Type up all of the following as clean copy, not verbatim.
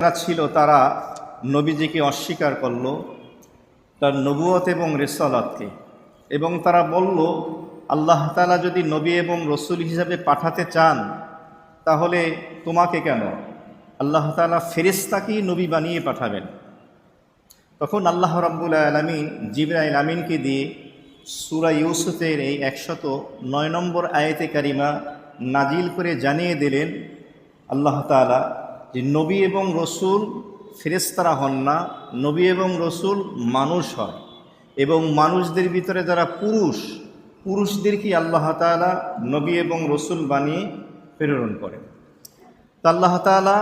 যারা ছিল তারা নবীজিকে অস্বীকার করল, তার নবুয়ত এবং রিসালাতকে, এবং তারা বলল আল্লাহ তাআলা যদি নবী এবং রসুল হিসাবে পাঠাতে চান তাহলে তোমাকে কেন, আল্লাহ তাআলা ফেরেশতাকেই নবী বানিয়ে পাঠাবেন। তখন আল্লাহ রাব্বুল আলামিন জিবরাইল আমিনকে দিয়ে সূরা ইউসুফের এই 109 নম্বর আয়াতে কারিমা নাজিল করে জানিয়ে দিলেন আল্লাহ তাআলা যে নবী এবং রসুল ফেরেশতারা হন না, নবী এবং রসুল মানুষ হয়, এবং মানুষদের ভিতরে যারা পুরুষদেরকে আল্লাহ তাআলা নবী এবং রসুল বানিয়ে প্রেরণ করেন। তা আল্লাহ তাআলা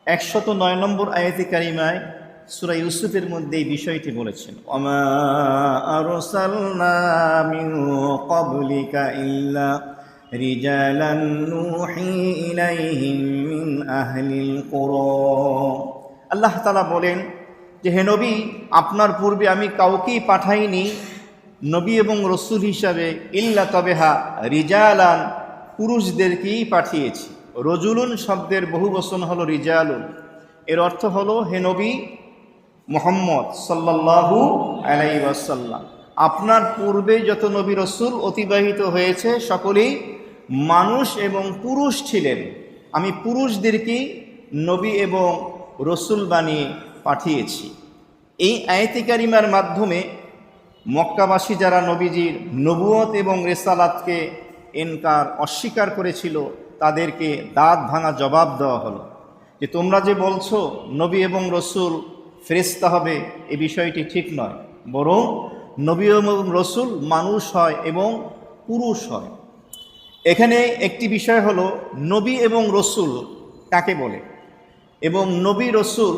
109 নম্বর আয়াতে কারিমায় সূরা ইউসুফের মধ্যে এই বিষয়টি বলেছেন, ওমা আরসালনা মিন ক্বাবলিকা ইল্লা রিজালান নূহি ইলাইহিম মিন আহলিল কুরা। আল্লাহ তাআলা বলেন যে হে নবী, আপনার পূর্বে আমি কাউকেই পাঠাইনি নবী এবং রসুল হিসাবে, ইল্লা তবেহা রিজালান, পুরুষদেরকেই পাঠিয়েছি। রজুলুন শব্দের বহু বচন হলো রিজালুন। এর অর্থ হলো হে নবী মুহাম্মদ সাল্লাল্লাহু আলাইহি ওয়াসাল্লাম, আপনার পূর্বে যত নবী রসুল অতিবাহিত হয়েছে সকলেই মানুষ এবং পুরুষ ছিলেন, আমি পুরুষদেরকেই নবী এবং রসুল বানিয়ে পাঠিয়েছি। এই আয়াতে কারিমার মাধ্যমে মক্কাবাসী যারা নবীজির নবুয়ত এবং রিসালাতকে অস্বীকার করেছিল তাদেরকে দাঁত ভাঙা জবাব দেওয়া হলো যে তোমরা যে বলছো নবী এবং রসুল ফেরেশতা হবে, এই বিষয়টি ঠিক নয়, বরং নবী এবং রসুল মানুষ হয় এবং পুরুষ হয়। এখানে একটি বিষয় হলো নবী এবং রসুল কাকে বলে, এবং নবী রসুল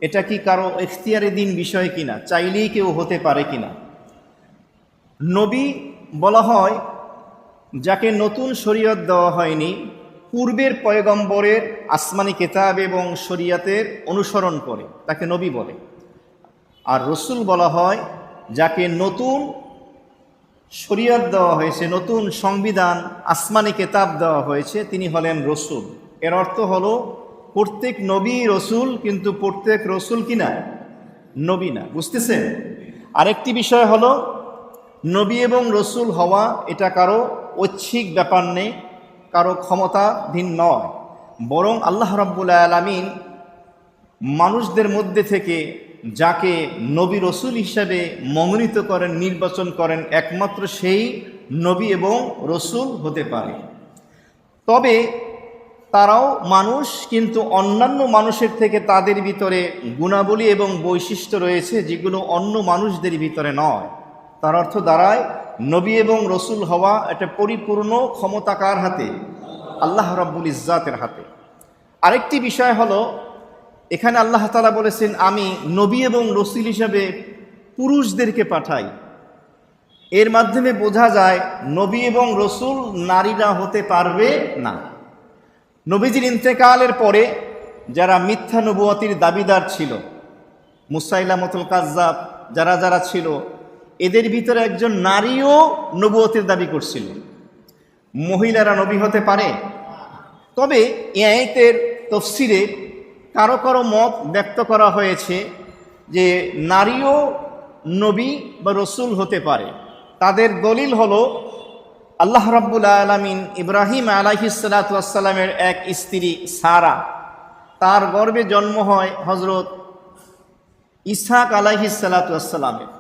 এটা কি কারো ইখতিয়ারাধীন বিষয় কিনা, চাইলেই কেউ হতে পারে কিনা। নবী বলা হয় যাকে নতুন শরীয়ত দেওয়া হয়নি, পূর্বের পয়গম্বরের আসমানি কিতাব এবং শরীয়তের অনুসরণ করে তাকে নবী বলে। আর রসুল বলা হয় যাকে নতুন শরীয়ত দেওয়া হয়েছে, নতুন সংবিধান আসমানি কিতাব দেওয়া হয়েছে, তিনি হলেন রসুল। এর অর্থ হলো প্রত্যেক নবী রসুল, কিন্তু প্রত্যেক রসুল কিনা নবী না। বুঝতেছেন? আরেকটি বিষয় হলো নবী এবং রসুল হওয়া এটা কারো ঐচ্ছিক ব্যাপার নেই, কারো ক্ষমতাধীন নয়, বরং আল্লাহ রাব্বুল আলামিন মানুষদের মধ্যে থেকে যাকে নবী রসুল হিসাবে মনোনীত করেন, নির্বাচন করেন, একমাত্র সেই নবী এবং রসুল হতে পারে। তবে তারাও মানুষ, কিন্তু অন্যান্য মানুষের থেকে তাদের ভিতরে গুণাবলী এবং বৈশিষ্ট্য রয়েছে যেগুলো অন্য মানুষদের ভিতরে নয়। তার অর্থ দাঁড়ায় নবী এবং রসুল হওয়া এটা পরিপূর্ণ ক্ষমতা কার হাতে? আল্লাহ রাব্বুল ইজ্জাতের হাতে। আরেকটি বিষয় হলো এখানে আল্লাহ তাআলা বলেছেন আমি নবী এবং রসুল হিসাবে পুরুষদেরকে পাঠাই। এর মাধ্যমে বোঝা যায় নবী এবং রসুল নারীরা হতে পারবে না। নবীজির ইন্তেকালের পরে যারা মিথ্যা নবুয়তির দাবিদার ছিল, মুসাইলামতুল কাজ্জাব যারা ছিল, এদের ভিতরে একজন নারীও নবুয়তের দাবি করছিল। মহিলারা নবী হতে পারে? তবে এই আয়াতের তাফসিরে কারো কারো মত ব্যক্ত করা হয়েছে যে নারীও নবী বা রসুল হতে পারে। তাদের দলিল হলো আল্লাহ রাব্বুল আলামিন ইব্রাহিম আলাইহিস সালাতু ওয়াস সালামের এক স্ত্রী সারা, তার গর্ভে জন্ম হয় হযরত ইসহাক আলাইহিস সালাতু ওয়াস সালামের।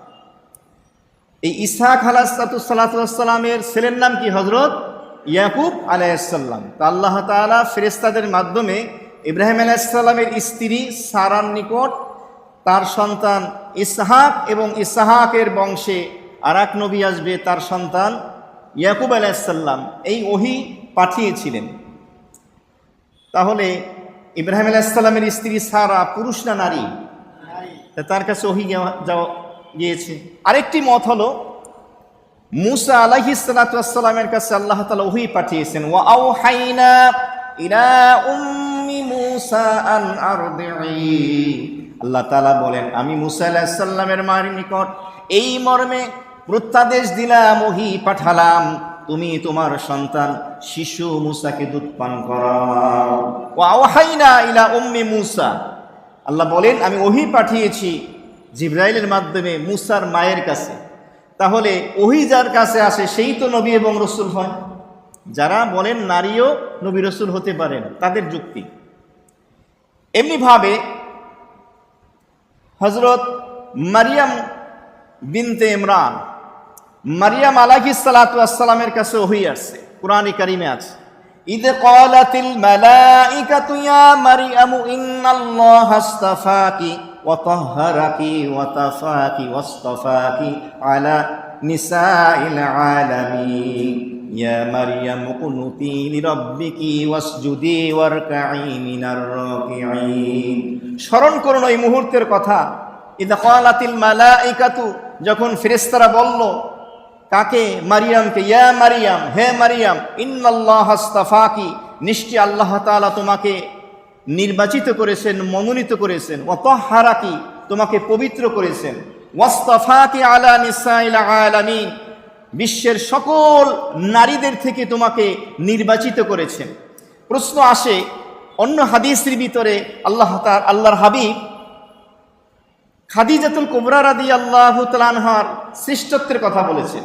এই ইসহাক আলাইহিস সালাতু ওয়াস সালামের ছেলের নাম কি? হযরত ইয়াকুব আলাইহিস সালাম। তা আল্লাহ তাআলা ফেরেশতাদের মাধ্যমে ইব্রাহিম আলাইহিস সালামের স্ত্রী সারার নিকট তার সন্তান ইসহাক এবং ইসহাকের বংশে আরেক নবী আসবে, তার সন্তান ইয়াকুব আলাইহিস সালাম, এই ওহী পাঠিয়েছিলেন। তাহলে ইব্রাহিম আলাইহিস সালামের স্ত্রী সারা পুরুষ না নারী? তার কাছে ওহী গিয়েছে। আরেকটি মত হলো মুসা আলাইহিস সালাতু ওয়াস সালামের কাছে আল্লাহ তাআলা ওহী পাঠিয়েছেন, ওয়া আওহাইনা ইলা উম্মি মুসা আন আরদিই। আল্লাহ তাআলা বলেন আমি মুসা আলাইহিস সালামের মায়ের নিকট এই মর্মে প্রত্যাদেশ দিলাম, ওহী পাঠালাম, তুমি তোমার সন্তান শিশু মূসাকে দুধ পান করাও। ওয়া আওহাইনা ইলা উম্মি মূসা, আল্লাহ বলেন আমি ওহী পাঠিয়েছি জিবরাইলের মাধ্যমে মূসার মায়ের কাছে। তাহলে ওহী যার কাছে আসে সেই তো নবী এবং রসুল হয়। যারা বলেন নারীও নবী রসুল হতে পারেন, তাদের যুক্তি। এমনিভাবে হযরত মারিয়াম বিনতে ইমরান, মারিয়াম আলাইহিস সালাতু ওয়াস সালামের কাছে ওহী আসছে, কুরআনে কারীমে আছে ইদ ক্বালাতিল মালাইকাতু ইয়া মারিয়ামু ইন্নাল্লাহা আসতাফাকি ওয়া তাহহারাকি ওয়া তাফাকি ওয়াসতাফাকি আলা নিসাইল আলামিন ইয়া মারিয়াম কুনুতি লিরাব্বিকি ওয়াসজুদি ওয়ারকাই মিনার রাকিঈন। স্মরণ করুন এই মুহূর্তের কথা। ইদ ক্বালাতিল মালাইকাতু, যখন ফেরেশতারা বলল কাকে? মারিয়ামকে। ইয়া মারিয়াম, হে মারিয়াম, ইন্নাল্লাহা আসতাফাকি, নিশ্চয় আল্লাহ তাআলা তোমাকে নির্বাচিত করেছেন, মনোনীত করেছেন। ওয়া তাহহারাকি, তোমাকে পবিত্র করেছেন। ওয়াসতাফাকি আলা নিসাইল আলামিন, বিশ্বের সকল নারীদের থেকে তোমাকে নির্বাচিত করেছেন। প্রশ্ন আসে, অন্য হাদিসের ভিতরে আল্লাহর হাবিব খাদিজাতুল কুবরা রাদিয়াল্লাহু তাআলা আনহার শ্রেষ্ঠত্বের কথা বলেছেন।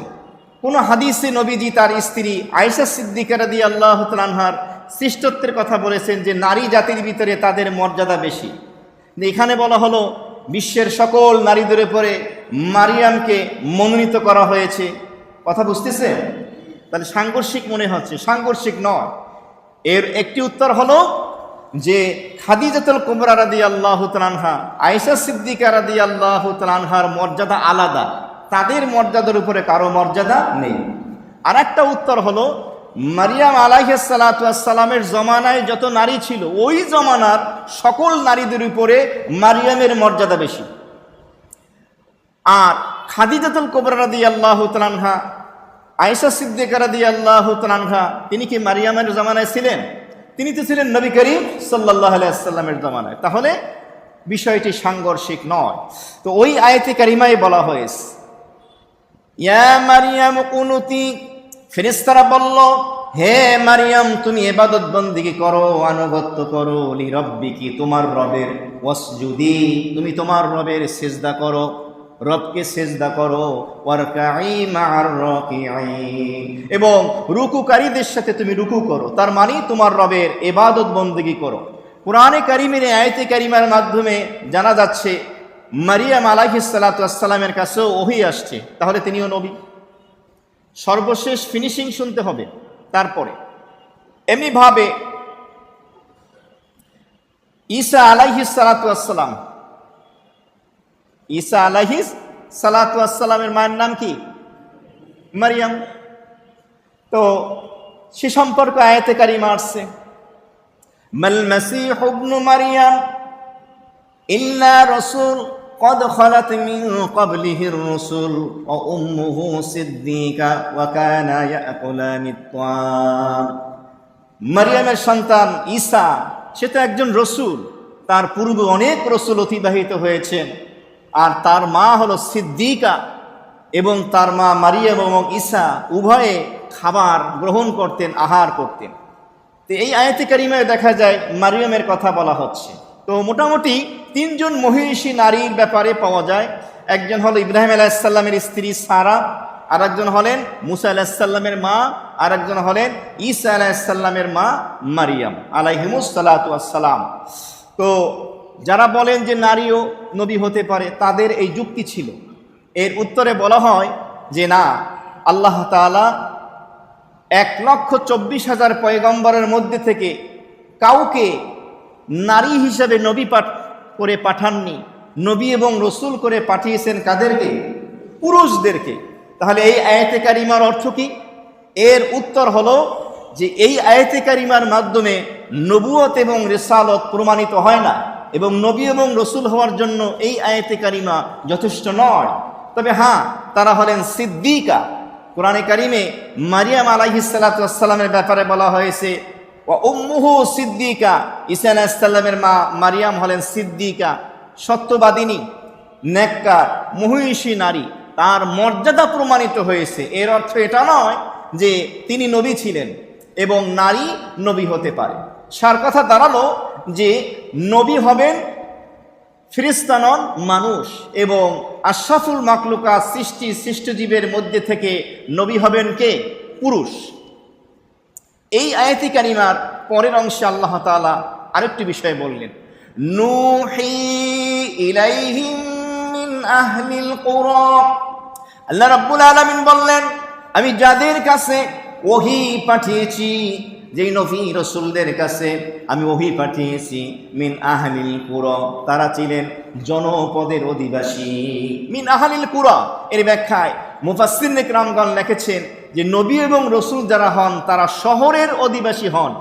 কোন হাদিসে নবীজি তার স্ত্রী আয়েশা সিদ্দিকা রাদিয়াল্লাহু তাআলা আনহার শ্রেষ্ঠত্বের কথা বলেছেন যে নারী জাতির ভিতরে তাদের মর্যাদা বেশি। এখানে বলা হলো বিশ্বের সকল নারীদের উপরে মারিয়ামকে মনোনীত করা হয়েছে। কথা বুঝতেছে? তাহলে সাংঘর্ষিক মনে হচ্ছে, সাংঘর্ষিক নয়। এর একটি উত্তর হলো যে খাদিজাতুল কুবরা রাদিয়াল্লাহু তাআলা আনহা, আয়েশা সিদ্দিকা রাদিয়াল্লাহু তাআলা আনহার মর্যাদা আলাদা, তাদের মর্যাদার উপরে কারো মর্যাদা নেই। আর একটা উত্তর হলো মারিয়াম আলাইহিস সালাতু ওয়াস সালামের জমানায় যত নারী ছিল ওই জমানার সকল নারীদের উপরে মারিয়ামের মর্যাদা বেশি। আর খাদিজাতুল কুবরা রাদিয়াল্লাহু তাআলা আনহা, আয়েশা সিদ্দিকা রাদিয়াল্লাহু তাআলা আনহা, তিনি কি মারিয়ামের জমানায় ছিলেন? তিনি তো ছিলেন নবী করিম সাল্লাল্লাহু আলাইহি ওয়াসাল্লামের জমানায়। তাহলে বিষয়টি সাংঘর্ষিক নয়। তো ওই আয়াতে কারিমায় বলা হয়েছে ইয়া মারিয়াম কুনুতি, ফেরেশতারা বলল হে মারিয়াম তুমি ইবাদত বন্দেগী করো, আনুগত্য করো, লিরাব্বিকি, তোমার রবের, ওয়াসজুদি, তুমি তোমার রবের সিজদা করো, রবকে সিজদা করো, ওয়ারকাই মা'আর রাকিঈন, এবং রুকুকারীদের সাথে তুমি রুকু করো। তার মানে তোমার রবের ইবাদত বন্দেগী করো। কুরআনে কারীমের আয়াতে কারিমার মাধ্যমে জানা যাচ্ছে মারিয়াম আলাইহিস সালাতু ওয়াস সালামের কাছেও ওহী আসছে, তাহলে তিনিও নবী। সর্বশেষ ফিনিশিং শুনতে হবে তারপরে। এমনিভাবে ঈসা আলাইহিস সালাতু ওয়াস সালাম, ঈসা আলাইহিস সালাতু ওয়াস সালামের মায়ের নাম কি? মারিয়াম। তো সে সম্পর্কে আয়াতে কারিমা আসছে মাল মাসীহু ইবনু মারিয়াম ইল্লা রাসূল قد خلت من قبله الرسل وأمه صديقة وكانا يأكلان الطعام। মারিয়ামের সন্তান ঈসা সে তো একজন রসুল, তার পূর্বে অনেক রসুল অতিবাহিত হয়েছেন। আর তার মা হলো সিদ্দিকা, এবং তার মা মারিয়াম এবং ঈসা উভয়ে খাবার গ্রহণ করতেন, আহার করতেন। তো এই আয়াতে কারিমায় দেখা যায় মারিয়ামের কথা বলা হচ্ছে। তো মোটামুটি তিনজন মহিষী নারীর ব্যাপারে পাওয়া যায়। একজন হলো ইব্রাহিম আলাইহিস সালামের স্ত্রী সারা, আর একজন হলেন মুসা আলাইহিস সালামের মা, আর একজন হলেন ঈসা আলাইহিস সালামের মা মারিয়াম আলাইহিমুস সালাতু ওয়াস সালাম। তো যারা বলেন যে নারীও নবী হতে পারে তাদের এই যুক্তি ছিল। এর উত্তরে বলা হয় যে না, আল্লাহ তাআলা 1,24,000 পয়গম্বরের মধ্যে থেকে কাউকে নারী হিসেবে নবী করে পাঠাননি, নবী এবং রসুল করে পাঠিয়েছেন কাদেরকে? পুরুষদেরকে। তাহলে এই আয়াতে কারিমার অর্থ কি? এর উত্তর হলো যে এই আয়াতে কারিমার মাধ্যমে নবুয়ত এবং রিসালত প্রমাণিত হয় না, এবং নবী এবং রসুল হওয়ার জন্য এই আয়াতে কারিমা যথেষ্ট নয়। তবে হ্যাঁ, তারা হলেন সিদ্দিকা। কোরআনে কারিমে মারিয়াম আলাইহিস সালাতু ওয়াস সালামের ব্যাপারে বলা হয়েছে ওয়া উম্মুহু সিদ্দিকা, ঈসা আলাইহিস সালামের মা মারিয়াম হলেন সিদ্দিকা, সত্যবাদিনী, নেককার, মহিষী নারী। তার মর্যাদা প্রমাণিত হয়েছে। এর অর্থ এটা নয় যে তিনি নবী ছিলেন এবং নারী নবী হতে পারে। সার কথা দাঁড়ালো যে নবী হবেন ফেরেশতা নন, মানুষ, এবং আশরাফুল মাখলুকাত সৃষ্টজীবের মধ্যে থেকে নবী হবেন কে? পুরুষ। এই আয়াতি কারিমার পরের অংশে আল্লাহ তাআলা আরেকটি বিষয় বললেন, নূহি ইলাইহিম মিন আহলিল কুরা। আল্লাহ রাব্বুল আলামিন বললেন, আমি যাদের কাছে ওহী পাঠিয়েছি, যেই নবী রাসূলদের কাছে আমি ওহী পাঠিয়েছি, মিন আহলিল কুরা, তারা ছিলেন জনপদের অধিবাসী। মিন আহলিল কুরা এর ব্যাখ্যায় মুফাসসিরিন ইকরামগণ লিখেছেন যে নবী এবং রাসূল যারা হন তারা শহরের অধিবাসী হন,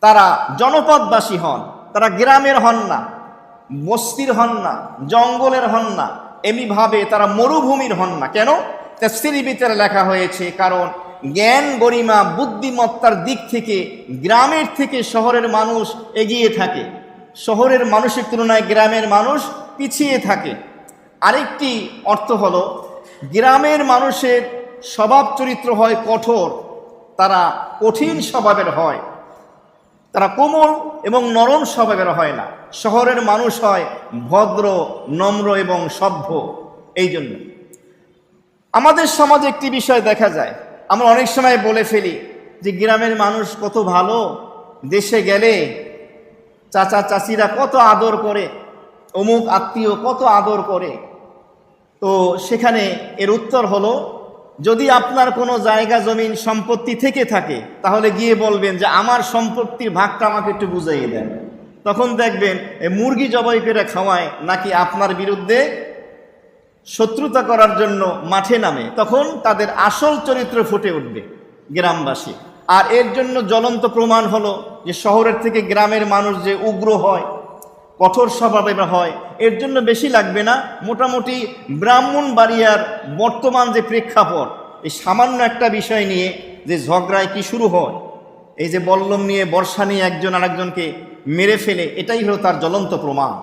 তারা জনপদবাসী হন, তারা গ্রামের হন না, বস্তির হন না, জঙ্গলের হন না, এমনিভাবে তারা মরুভূমির হন না। কেন? তাফসীরের ভিতরে লেখা হয়েছে, কারণ জ্ঞান গরিমা বুদ্ধিমত্তার দিক থেকে গ্রামের থেকে শহরের মানুষ এগিয়ে থাকে, শহরের মানুষের তুলনায় গ্রামের মানুষ পিছিয়ে থাকে। আরেকটি অর্থ হলো গ্রামের মানুষের স্বভাব চরিত্র হয় কঠোর, তারা কঠিন স্বভাবের হয়, তারা কোমল এবং নরম স্বভাবের হয় না। শহরের মানুষ হয় ভদ্র, নম্র এবং সভ্য। এই জন্য আমাদের সমাজে একটি বিষয় দেখা যায়, আমরা অনেক সময় বলে ফেলি যে গ্রামের মানুষ কত ভালো, দেশে গেলে চাচা চাচিরা কত আদর করে, অমুক আত্মীয় কত আদর করে। তো সেখানে এর উত্তর হলো, যদি আপনার কোনো জায়গা জমিন সম্পত্তি থেকে থাকে তাহলে গিয়ে বলবেন যে আমার সম্পত্তির ভাগটা আমাকে একটু বুঝাইয়ে দেন। তখন দেখবেন মুরগি জবাই করে খাওয়ায় নাকি আপনার বিরুদ্ধে শত্রুতা করার জন্য মাঠে নামে, তখন তাদের আসল চরিত্র ফুটে উঠবে গ্রামবাসী। আর এর জন্য জ্বলন্ত প্রমাণ হলো যে শহরের থেকে গ্রামের মানুষ যে উগ্র হয়, কঠোর স্বভাবের হয়, এর জন্য বেশি লাগবে না, মোটামুটি ব্রাহ্মণবাড়িয়ার বর্তমান যে প্রেক্ষাপট, এই সামান্য একটা বিষয় নিয়ে যে ঝগড়ায় কি শুরু হয়, এই যে বল্লম নিয়ে বর্ষা নিয়ে একজন আরেকজনকে মেরে ফেলে, এটাই হলো তার জ্বলন্ত প্রমাণ।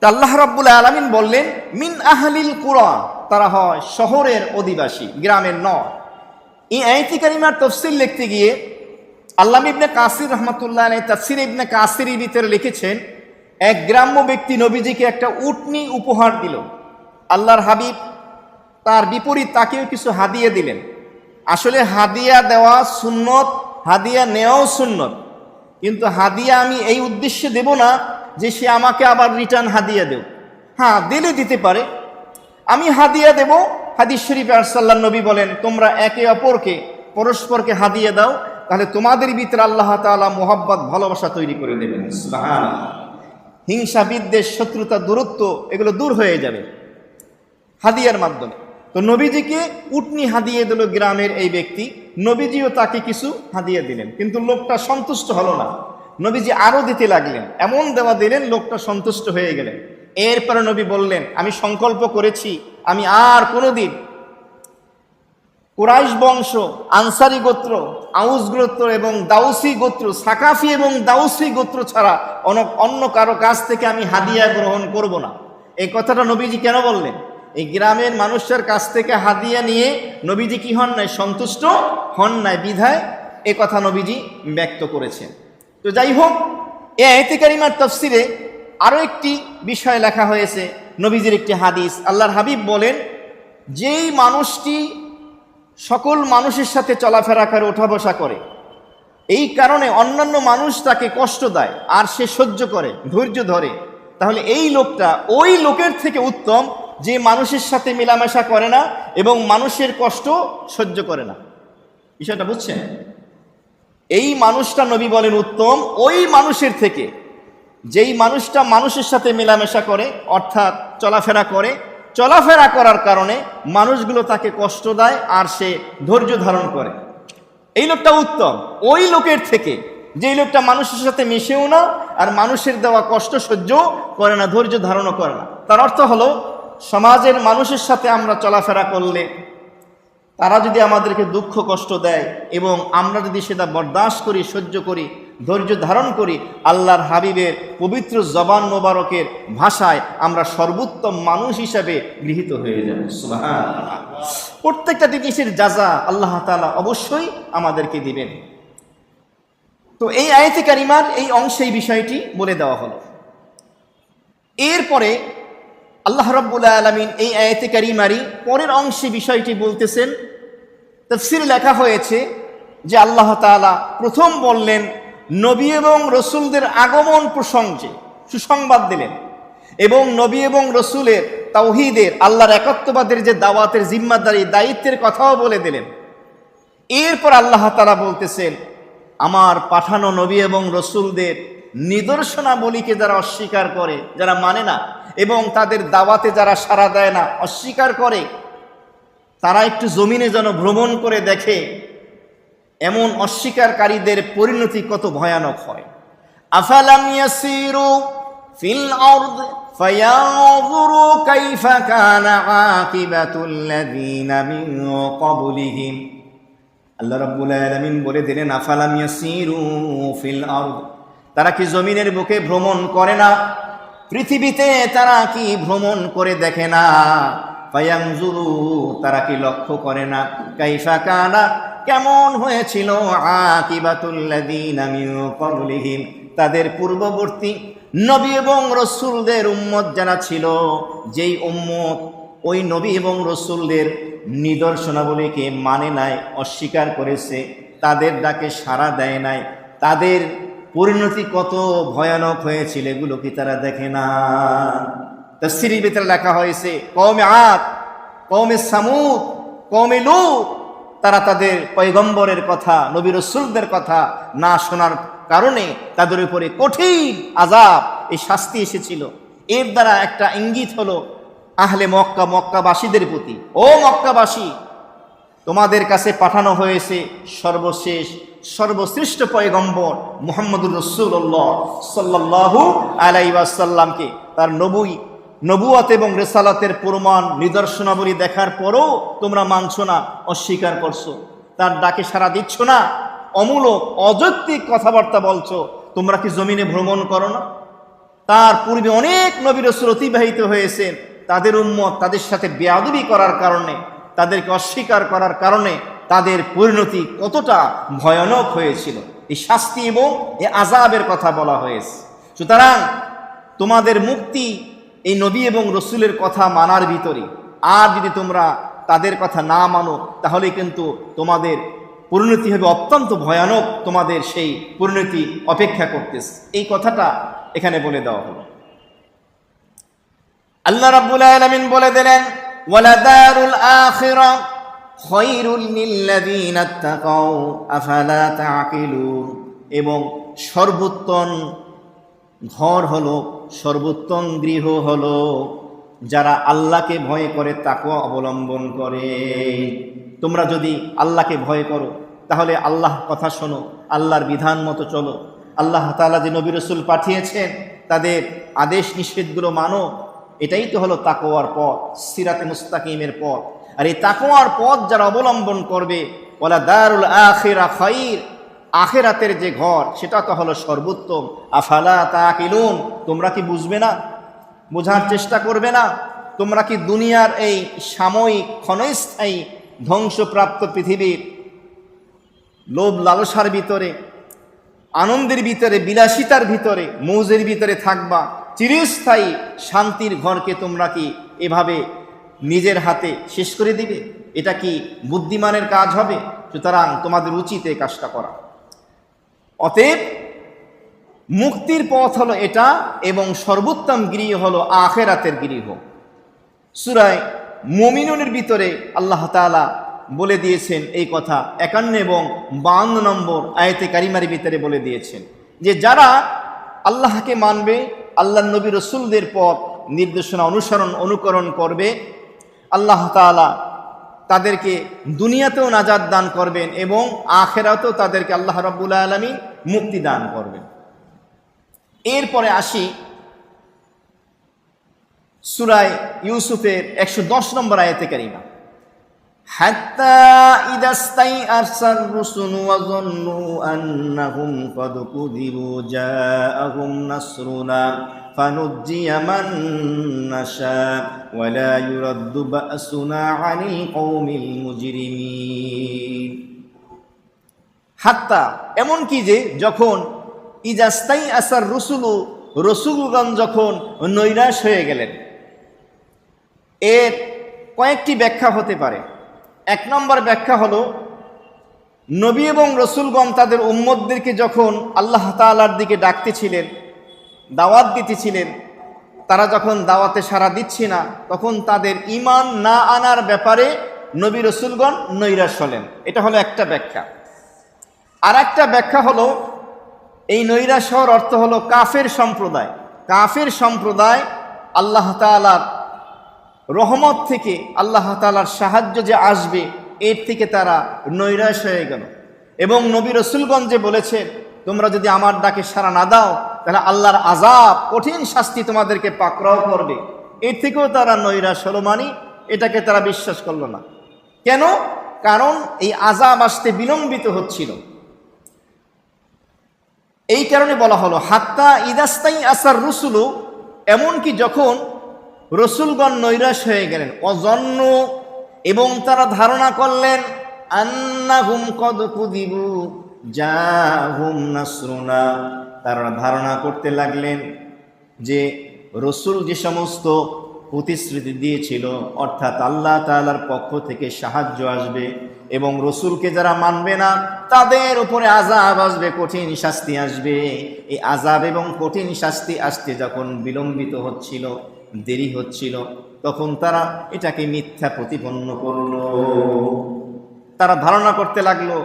তা আল্লাহ রাব্বুল আলামিন বললেন মিন আহলিল কুরা, তারা হয় শহরের অধিবাসী, গ্রামের নয়। এই আয়াতি কারিমার তাফসীর লিখতে গিয়ে আল্লামা ইবনে কাসির রাহমাতুল্লাহ আলাইহি তাফসীর ইবনে কাসিরের ভিতরে লিখেছেন, এক গ্রাম্য ব্যক্তি নবীজিকে একটা উটনি উপহার দিল। আল্লাহর হাবিব তার বিপরীত তাকেও কিছু হাদিয়া দিলেন। আসলে হাদিয়া দেওয়া সুন্নত, হাদিয়া নেওয়াও সুন্নত, কিন্তু হাদিয়া আমি এই উদ্দেশ্যে দেব না যে সে আমাকে আবার রিটার্ন হাদিয়া দেব। হ্যাঁ, দিলে দিতে পারে, আমি হাদিয়া দেব। হাদিস শরীফে আল্লাহর নবী বলেন, তোমরা একে অপরকে পরস্পরকে হাদিয়া দাও, তাহলে তোমাদের ভিতরে আল্লাহ তাআলা মোহাব্বত ভালোবাসা তৈরি করে দেবেন। সুবহানাল্লাহ। হিংসা, বিদ্বেষ, শত্রুতা, দূরত্ব এগুলো দূর হয়ে যাবে হাদিয়ার মাধ্যমে। তো নবীজিকে উটনি হাদিয়ে দিল গ্রামের এই ব্যক্তি, নবীজিও তাকে কিছু হাদিয়া দিলেন, কিন্তু লোকটা সন্তুষ্ট হলো না। নবীজি আরো দিতে লাগলেন, এমন দেওয়া দিলেন লোকটা সন্তুষ্ট হয়ে গেলেন। এরপরে নবী বললেন, আমি সংকল্প করেছি আমি আর কোনোদিন কুরাইশ বংশ, আনসারি গোত্র, আউস গোত্র এবং দাউসি গোত্র, সাকাফি এবং দাউসি গোত্র ছাড়া অন্য কারো কাছ থেকে আমি হাদিয়া গ্রহণ করব না। এই কথাটা নবীজি কেন বললেন? এই গ্রামের মানুষের কাছ থেকে হাদিয়া নিয়ে নবীজি কি হন নাই? সন্তুষ্ট হন নাই, বিধায় এ কথা নবীজি ব্যক্ত করেছেন। তো যাই হোক, এই আয়াতে কারিমার তাফসিরে আরো একটি বিষয় লেখা হয়েছে, নবীজির একটি হাদিস। আল্লাহর হাবিব বলেন, যেই মানুষটি সকল মানুষের সাথে চলাফেরা করে, ওঠা বসা করে, এই কারণে অন্যান্য মানুষ তাকে কষ্ট দেয় আর সে সহ্য করে, ধৈর্য ধরে, তাহলে এই লোকটা ওই লোকের থেকে উত্তম যে মানুষের সাথে মেলামেশা করে না এবং মানুষের কষ্ট সহ্য করে না। বিষয়টা বুঝছেন? এই মানুষটা নবী বলেন উত্তম ওই মানুষের থেকে যেই মানুষটা মানুষের সাথে মেলামেশা করে, অর্থাৎ চলাফেরা করার কারণে মানুষগুলো তাকে কষ্ট দেয় আর সে ধৈর্য ধারণ করে। এই লোকটা উত্তম ওই লোকের থেকে যেই লোকটা মানুষের সাথে মিশেও না আর মানুষের দেওয়া কষ্ট সহ্য করে না, ধৈর্য ধারণও করে না। তার অর্থ হলো, সমাজের মানুষের সাথে আমরা চলাফেরা করলে তারা যদি আমাদেরকে দুঃখ কষ্ট দেয় এবং আমরা যদি সেটা বরদাস্ত করি, সহ্য করি, ধৈর্য ধারণ করি, আল্লাহর হাবিবের পবিত্র জবান মোবারকের ভাষায় আমরা সর্বোত্তম মানুষ হিসাবে গৃহীত হয়ে যাব। সুবহানাল্লাহ। প্রত্যেকটা জিনিসের যাজা আল্লাহ তাআলা অবশ্যই আমাদেরকে দিবেন। তো এই আয়াতে কারিমার এই অংশে এই বিষয়টি বলে দেওয়া হলো। এরপরে আল্লাহ রাব্বুল আলামিন এই আয়াতে কারিমারই পরের অংশে বিষয়টি বলতেছেন। তাফসীরে লেখা হয়েছে যে আল্লাহ তাআলা প্রথম বললেন নবী এবং রসুলদের আগমন প্রসঙ্গে সুসংবাদ দিলেন এবং নবী এবং রসুলের তাওহীদের আল্লাহর একাত্মবাদের যে দাওয়াতের জিম্মাদারি দায়িত্বের কথাও বলে দিলেন। এরপর আল্লাহ তাআলা বলতেছেন আমার পাঠানো নবী এবং রসুলদের নিদর্শনাবলীকে যারা অস্বীকার করে, যারা মানে না এবং তাদের দাওয়াতে যারা সাড়া দেয় না, অস্বীকার করে, তারা একটু জমিনে যেন ভ্রমণ করে দেখে এমন অস্বীকারীদের পরিণতি কত ভয়ানক হয়। আফালাম ইয়াসিরু ফিল আরদ ফায়ানজুরু কাইফা কানা আকিবাতুল লাযিনা মিন ক্বাবলিহিম। আল্লাহ রাব্বুল আলামিন বলে দিলেন আফালাম ইয়াসিরু ফিল আরদ, তারা কি জমিনের বুকে ভ্রমণ করে না? পৃথিবীতে তারা কি ভ্রমণ করে দেখে না? ফায়ানজুরু, তারা কি লক্ষ্য করে না? কাইফা কানা, কেমন হয়েছিল আকিবাতুল লাযিনা মিন ক্বাবলিহিম, তাদের পূর্ববর্তী নবী এবং রসুলদের উম্মত যারা ছিল, যেই উম্মত ওই নবী এবং রসুলদের নিদর্শনাবলীকে মানে নাই, অস্বীকার করেছে, তাদের ডাকে সাড়া দেয় নাই, তাদের পরিণতি কত ভয়ানক হয়েছিল এগুলো কি তারা দেখে না? তাফসীরের ভিতরে লেখা হয়েছে কওমে আদ, কওমে সামুদ, কওমে লূত, তারা তাদের পয়গম্বরের কথা, নবী রসুলদের কথা না শোনার কারণে তাদের উপরে কঠিন আযাব, এই শাস্তি এসেছিল। এর দ্বারা একটা ইঙ্গিত হলো আহলে মক্কা, মক্কাবাসীদের প্রতি, ও মক্কাবাসী, তোমাদের কাছে পাঠানো হয়েছে সর্বশেষ সর্বশ্রেষ্ঠ পয়গম্বর মুহাম্মদুর রাসূলুল্লাহ সাল্লাল্লাহু আলাইহি ওয়াসাল্লামকে। তার নবুয়ত এবং রিসালাতের প্রমাণ নিদর্শনাবলী দেখার পরও তোমরা মানছো না, অস্বীকার করছো, তার ডাকে সাড়া দিচ্ছ না, অমূলক অযৌক্তিক কথাবার্তা বলছো। তোমরা কি জমিনে ভ্রমণ করো না? তার পূর্বে অনেক নবী রাসূল অতিবাহিত হয়েছেন, তাদের উম্মত তাদের সাথে বেয়াদবি করার কারণে, তাদেরকে অস্বীকার করার কারণে তাদের পরিণতি কতটা ভয়ানক হয়েছিল। এই শাস্তি এবং এই আযাবের কথা বলা হয়েছে। সুতরাং তোমাদের মুক্তি এই নবী এবং রসুলের কথা মানার ভিতরে। আর যদি তোমরা তাদের কথা না মানো তাহলে কিন্তু তোমাদের পরিণতি হবে অত্যন্ত ভয়ানক, তোমাদের সেই পরিণতি অপেক্ষা করতেছে। এই কথাটা এখানে বলে দেওয়া হলো। আল্লাহ রাব্বুল আলামিন বলে দিলেন ওয়ালাদারুল আখিরা খায়রুল লিল্লাযিনা ইত্তাকাউ আফালা তাআকিলুন, এবং সর্বোত্তম ঘর হলো, সর্বোত্তম গৃহ হলো যারা আল্লাহকে ভয় করে, তাকওয়া অবলম্বন করে। তোমরা যদি আল্লাহকে ভয় করো তাহলে আল্লাহ কথা শোনো, আল্লাহর বিধান মতো চলো, আল্লাহ তাআলা যে নবী রাসূল পাঠিয়েছেন তাদের আদেশ নিষেধগুলো মানো। এটাই তো হলো তাকওয়ার পথ, সিরাতে মুস্তাকিমের পথ। আর এই তাকওয়ার পথ যারা অবলম্বন করবে, ওয়ালা দারুল আখিরা খায়র, আখিরাতের যে ঘর সেটা তো হলো সর্বোত্তম। আফালা তাকিলুন, তোমরা কি বুঝবে না, বোঝার চেষ্টা করবে না? তোমরা কি দুনিয়ার এই সাময়িক ক্ষণস্থায়ী ধ্বংসপ্রাপ্ত পৃথিবীর লোভ লালসার ভিতরে, আনন্দের ভিতরে, বিলাসিতার ভিতরে, মৌজের ভিতরে থাকবা? চিরস্থায়ী শান্তির ঘরকে তোমরা কি এভাবে নিজের হাতে শেষ করে দিবে? এটা কি বুদ্ধিমানের কাজ হবে? সুতরাং তোমাদের উচিত এই কাজটা করা। অতএব মুক্তির পথ হলো এটা, এবং সর্বোত্তম গৃহ হলো আখিরাতের গৃহ। সূরা মুমিনুনের ভিতরে আল্লাহ তাআলা বলে দিয়েছেন এই কথা, 51 এবং 52 নম্বর আয়াতে কারিমার ভিতরে বলে দিয়েছেন যে যারা আল্লাহকে মানবে, আল্লাহ নবী রসুলদের পথ নির্দেশনা অনুকরণ করবে, আল্লাহ তাআলা তাদেরকে দুনিয়াতেও নাজাত দান করবেন এবং আখিরাতেও তাদেরকে আল্লাহ রাব্বুল আলামিন মুক্তি দান করবেন। এরপরে আসি সূরা ইউসুফের 110 নম্বর আয়াতে কারিমা। হাত্তা ইযা ইসতাইআসার রুসুল ওয়া যান্নু আন্নাহুম ক্বাদ কুযিবু জাআহুম নাসরুনা ফানুজ্জিয়া মান নাশা ওয়া লা ইউরাদ্দু বা'সুনা আনিল কওমিল মুজরিমিন। হাত্তা এমন কি যে যখন ইযা ইসতাইআসার রুসুলু রসুলগণ যখন নৈরাশ হয়ে গেলেন। এর কয়েকটি ব্যাখ্যা হতে পারে। এক নম্বর ব্যাখ্যা হলো, নবী এবং রসুলগণ তাদের উম্মতদেরকে যখন আল্লাহ তাআলার দিকে ডাকতেছিলেন, দাওয়াত দিতেছিলেন, তারা যখন দাওয়াতে সাড়া দিচ্ছে না, তখন তাদের ঈমান না আনার ব্যাপারে নবী রসুলগণ নৈরাশ হলেন। এটা হলো একটা ব্যাখ্যা। আর একটা ব্যাখ্যা হলো, এই নৈরাশ হওয়ার অর্থ হলো কাফের সম্প্রদায়। কাফের সম্প্রদায় আল্লাহ তাআলার রহমত থেকে, আল্লাহ তাআলার সাহায্য যে আসবে এর থেকে তারা নৈরাশ হয়ে গেল। এবং নবী রসুলগণ যে বলেছেন, তোমরা যদি আমার ডাকে সাড়া না দাও তাহলে আল্লাহর আযাব, কঠিন শাস্তি তোমাদেরকে পাকড়াও করবে, এর থেকেও তারা নৈরাশ হলো। মানে এটাকে তারা বিশ্বাস করলো না। কেন? কারণ এই আযাব আসতে বিলম্বিত হচ্ছিল। এই কারণে বলা হলো হাত্তা ইযা ইসতাইআসার রুসুলু, এমনকি যখন রসুলগণ নৈরাশ হয়ে গেলেন, অজন্নু এবং তারা ধারণা করলেন, আন্নাহুম ক্বাদ কুযিবু জাআহুম নাসরুনা, তারা ধারণা করতে লাগলেন যে রসুল যে সমস্ত প্রতিশ্রুতি দিয়েছিল, অর্থাৎ আল্লাহ তাআলার পক্ষ থেকে সাহায্য আসবে এবং রসুলকে যারা মানবে না তাদের উপরে আযাব আসবে, কঠিন শাস্তি আসবে। এই আযাব এবং কঠিন শাস্তি আসতে যখন বিলম্বিত হচ্ছিল, দেরি হচ্ছিল, তখন তারা এটাকে মিথ্যা প্রতিপন্ন করলো। তারা ধারণা করতে লাগলো,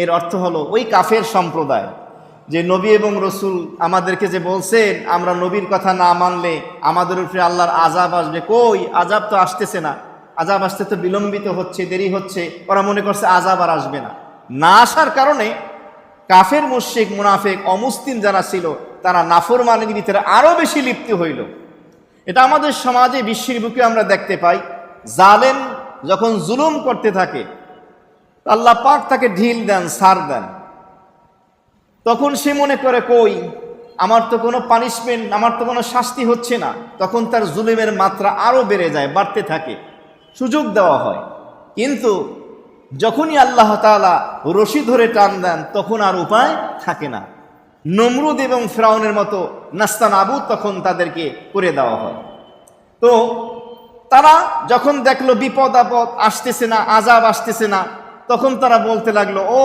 এর অর্থ হলো ওই কাফের সম্প্রদায় যে নবী এবং রসুল আমাদেরকে যে বলছেন আমরা নবীর কথা না মানলে আমাদের উপরে আল্লাহর আযাব আসবে, কই আযাব তো আসতেছে না, আযাব আসতে তো বিলম্বিত হচ্ছে, দেরি হচ্ছে। ওরা মনে করছে আযাব আর আসবে না। না আসার কারণে কাফের, মুশরিক, মুনাফিক, অমুসলিম যারা ছিল তারা নাফরমানির ভিতরে আরো বেশি লিপ্ত হইল। এটা আমাদের সমাজে, বিশ্বের বুকে আমরা দেখতে পাই। জালেম যখন জুলুম করতে থাকে, আল্লাহ পাক তাকে ঢিল দেন, ছাড় দেন। তখন সে মনে করে, কই আমার তো কোনো পানিশমেন্ট, আমার তো কোনো শাস্তি হচ্ছে না। তখন তার জুলুমের মাত্রা আরো বেড়ে যায়, বাড়তে থাকে, সুযোগ দেওয়া হয়। কিন্তু যখনই আল্লাহ তাআলা রশি ধরে টান দেন, তখন আর উপায় থাকে না। নমরুদ এবং ফিরাউনের মতো নাস্তানাবুদ তখন তাদেরকে করে দেওয়া হয়। তো তারা যখন দেখলো বিপদ আপদ আসতেছে না, আযাব আসতেছে না, তখন তারা বলতে লাগলো, ও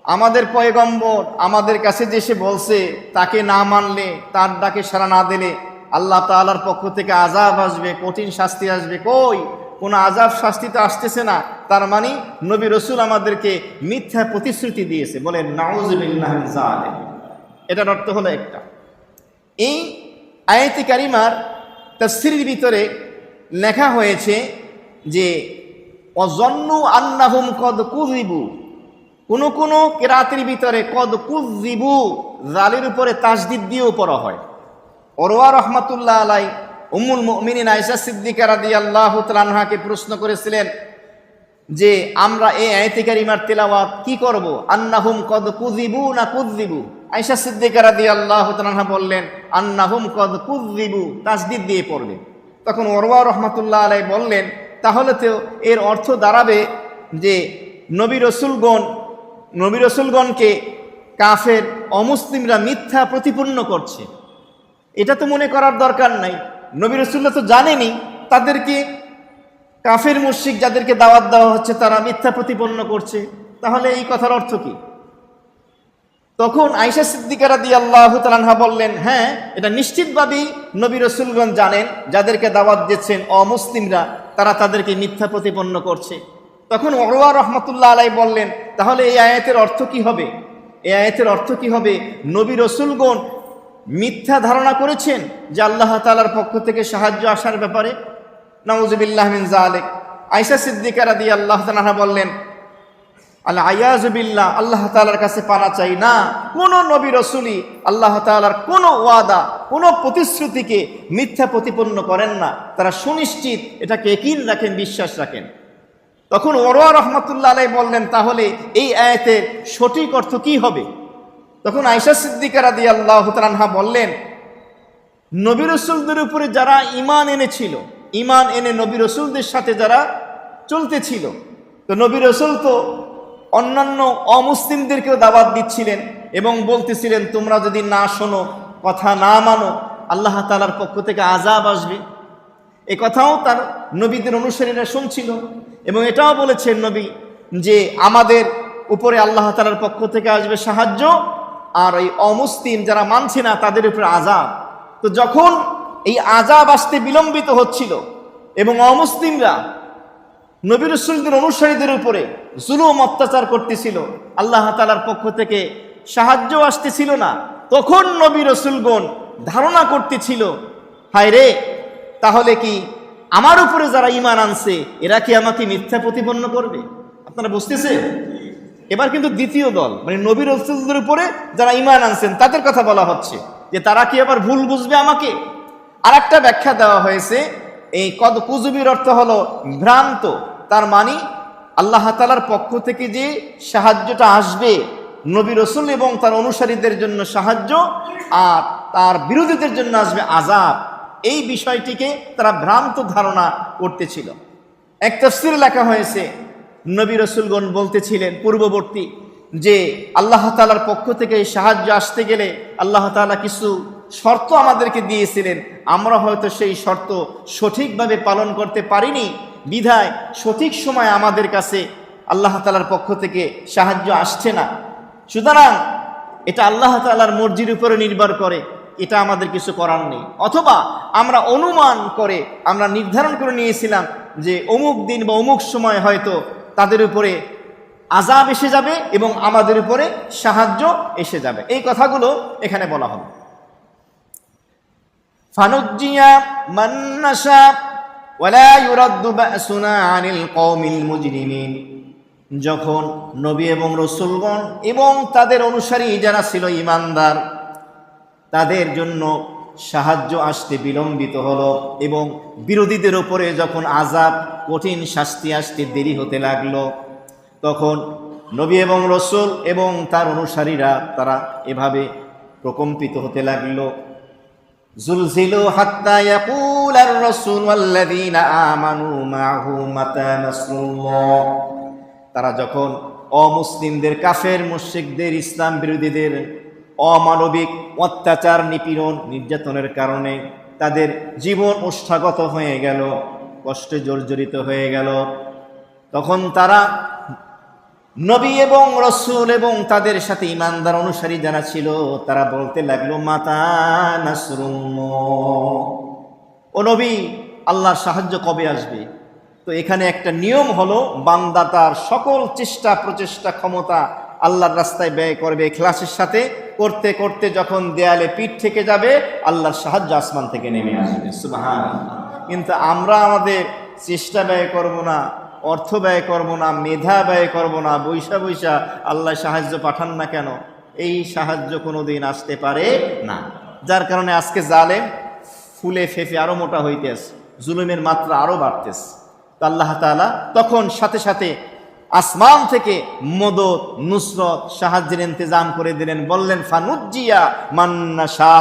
আমাদের পয়গম্বর আমাদের কাছে যে সে বলছে, তাকে না মানলে, তার ডাকে সাড়া না দিলে আল্লাহ তাআলার পক্ষ থেকে আযাব আসবে, কঠিন শাস্তি আসবে। কই কোনো আযাব শাস্তি তো আসতেছে না। তার মানে নবী রসুল আমাদেরকে মিথ্যা প্রতিশ্রুতি দিয়েছে। বলেন নাউযুবিল্লাহি মিন যালিক। এটার অর্থ হলো একটা। এই আয়াতে কারিমার তাফসীরের ভিতরে লেখা হয়েছে যে অযন্নু আন্নাহুম ক্বাদ কুযিবু, কোন কোন কিরাতের ভিতরে ক্বাদ কুযিবু জালের উপরে তাসদীদ দিয়েও পড়া হয়। ওরওয়া রাহমাতুল্লাহ আলাই উম্মুল মুমিনিন আয়েশা সিদ্দিকা রাদিয়াল্লাহু তাআলা আনহাকে প্রশ্ন করেছিলেন যে আমরা এই আয়াতে কারিমার তেলাওয়াত কি করব, আন্নাহুম ক্বাদ কুযিবু না কুযিবু? আয়েশা সিদ্দিকা রাদিয়াল্লাহু তাআলা আনহা বললেন আন্নাহুম ক্বাদ কুযিবু, তাসদীদ দিয়ে পড়বে। তখন ওরওয়া রাহমাতুল্লাহ আলাই বললেন, তাহলে তো এর অর্থ দাঁড়াবে যে নবী রসুলগণকে কাফের, অমুসলিমরা মিথ্যা প্রতিপন্ন করছে। এটা তো মনে করার দরকার নাই। নবী রাসূলুল্লাহ তো জানেনি তাদেরকে কাফের, মুশরিক যাদেরকে দাওয়াত দেওয়া হচ্ছে তারা মিথ্যা প্রতিপন্ন করছে। তাহলে এই কথার অর্থ কি? তখন আয়েশা সিদ্দিকা রাদিয়াল্লাহু তাআলা আনহা বললেন, হ্যাঁ, এটা নিশ্চিতভাবেই নবী রাসূলগণ জানেন যাদেরকে দাওয়াত দিচ্ছেন অমুসলিমরা, তারা তাদেরকে মিথ্যা প্রতিপন্ন করছে। তখন ওরওয়া রাহমাতুল্লাহ আলাইহি বললেন, তাহলে এই আয়াতের অর্থ কি হবে? এই আয়াতের অর্থ কি হবে? নবী রাসূলগণ মিথ্যা ধারণা করেছেন যে আল্লাহ তাআলার পক্ষ থেকে সাহায্য আসার ব্যাপারে। নাউযুবিল্লাহি মিন যালিক। আয়েশা সিদ্দিকা রাদিয়াল্লাহু তাআলা আনহা বললেন, আল আয়াযু বিল্লাহ, আল্লাহ তাআলার কাছে পানা চাই না, কোন নবী রাসূলই আল্লাহ তাআলার কোন ওয়াদা, কোন প্রতিশ্রুতিকে মিথ্যা প্রতিপন্ন করেন না। তারা সুনিশ্চিত, এটাকে ইয়াকিন রাখেন, বিশ্বাস রাখেন। তখন ওরওয়া রহমাতুল্লাহ আলাইহি বললেন, তাহলে এই আয়াতের সঠিক অর্থ কি হবে? তখন আয়েশা সিদ্দিকা রাদিয়াল্লাহু তাআলা আনহা বললেন, নবী রাসূলদের উপরে যারা ঈমান এনেছিল, ঈমান এনে নবী রাসূলদের সাথে যারা চলতেছিল, তো নবী রাসূল তো অন্যান্য অমুসলিমদেরকেও দাওয়াত দিচ্ছিলেন এবং বলতেছিলেন, তোমরা যদি না শোনো, কথা না মানো, আল্লাহ তাআলার পক্ষ থেকে আযাব আসবে। এ কথাও তার নবীদের অনুসারীরা শুনছিল এবং এটাও বলেছেন নবী যে আমাদের উপরে আল্লাহ তাআলার পক্ষ থেকে আসবে সাহায্য, আর এই অমুসলিম যারা মানছে না তাদের উপরে আযাব। তো যখন এই আযাব আসতে বিলম্বিত হচ্ছিল এবং অমুসলিমরা নবী রাসূলদের অনুসারীদের উপরে জুলুম অত্যাচার করতেছিল, আল্লাহ তাআলার পক্ষ থেকে সাহায্য আসতেছিল না, তখন নবী রাসূলগণ ধারণা করতেছিল, হায় রে, তাহলে কি আমার উপরে যারা ঈমান আনছে এরা কি আমাকে মিথ্যা প্রতিপন্ন করবে? আপনারা বুঝতেছেন? এবার কিন্তু দ্বিতীয় দল, মানে নবী রাসূলদের উপরে যারা ঈমান আনছেন তাদের কথা বলা হচ্ছে, যে তারা কি আবার ভুল বুঝবে আমাকে? আর একটা ব্যাখ্যা দেওয়া হয়েছে, এই কুযুবির অর্থ হলো ভ্রান্ত। তার মানে আল্লাহ তাআলার পক্ষ থেকে যে সাহায্যটা আসবে নবী রাসূল এবং তার অনুসারীদের জন্য সাহায্য, আর তার বিরোধীদের জন্য আসবে আযাব, এই বিষয়টিকে তারা ভ্রান্ত ধারণা করতেছিল। এক তাফসীরে লেখা হয়েছে, নবী রাসূলগণ বলতেছিলেন পূর্ববর্তী, যে আল্লাহ তাআলার পক্ষ থেকে সাহায্য আসতে গেলে আল্লাহ তাআলা কিছু শর্ত আমাদেরকে দিয়েছিলেন, আমরা হয়তো সেই শর্ত সঠিকভাবে পালন করতে পারিনি, বিধায় সঠিক সময় আমাদের কাছে আল্লাহ তাআলার পক্ষ থেকে সাহায্য আসছে না। সুতরাং এটা আল্লাহ তাআলার মর্জির উপরে নির্ভর করে, এটা আমাদের কিছু করার নেই। অথবা আমরা অনুমান করে আমরা নির্ধারণ করে নিয়েছিলাম যে অমুক দিন বা অমুক সময় হয়তো তাদের উপরে আযাব এসে যাবে এবং আমাদের উপরে সাহায্য এসে যাবে। এই কথাগুলো এখানে বলা হলো। ফানুজ্জিয়া মান নাশা ওয়ালা ইউরাদ্দু বা'সুনা আনিল কওমিল মুজরিমিন। যখন নবী এবং রাসূলগণ এবং তাদের অনুসারী যারা ছিল ঈমানদার, তাদের জন্য সাহায্য আসতে বিলম্বিত হলো এবং বিরোধীদের উপরে যখন আযাব, কঠিন শাস্তি আসতে দেরি হতে লাগলো, তখন নবী এবং রাসূল এবং তার অনুসারীরা তারা এভাবে প্রকম্পিত হতে লাগলো। জুলজিলু হাত্তা ইয়াকুলার রাসূল ওয়াল্লাযীনা আমানু মা'হু মাতা নাসরুল্লাহ। তারা যখন অমুসলিমদের, কাফের মুশরিকদের, ইসলাম বিরোধীদের অমানবিক অত্যাচার, নিপীড়ন, নির্যাতনের কারণে তাদের জীবন ওষ্ঠাগত হয়ে গেল, কষ্টে জর্জরিত হয়ে গেল, তখন তারা নবী এবং রাসূল এবং তাদের সাথে ঈমানদার অনুসারী যারা ছিল তারা বলতে লাগলো, মাতা নাসরুল্লাহ, ও নবী, আল্লাহর সাহায্য কবে আসবে? তো এখানে একটা নিয়ম হলো, বান্দা তার সকল চেষ্টা, প্রচেষ্টা, ক্ষমতা আল্লাহর রাস্তায় ব্যয় করবে ইখলাসের সাথে, করতে করতে যখন দেয়ালে পিঠ থেকে যাবে, আল্লাহর সাহায্য আসমান থেকে নেমে আসবে। সুবহানাল্লাহ। কিন্তু আমরা আমাদের চেষ্টা ব্যয় করব না, অর্থ ব্যয় করব না, মেধা ব্যয় করব না, বৈশা বৈশা আল্লাহ সাহায্য পাঠান না কেন, এই সাহায্য কোনোদিন আসতে পারে না। যার কারণে আজকে জালেম ফুলে ফেঁপে আরো মোটা হইতেছে, জুলুমের মাত্রা আরো বাড়তেছে। তো আল্লাহ তাআলা তখন সাথে সাথে আসমান থেকে মদদ, নুসরত, সাহায্যের ইন্তজাম করে দিলেন। বললেন, ফানুজ্জিয়া মান নাশা,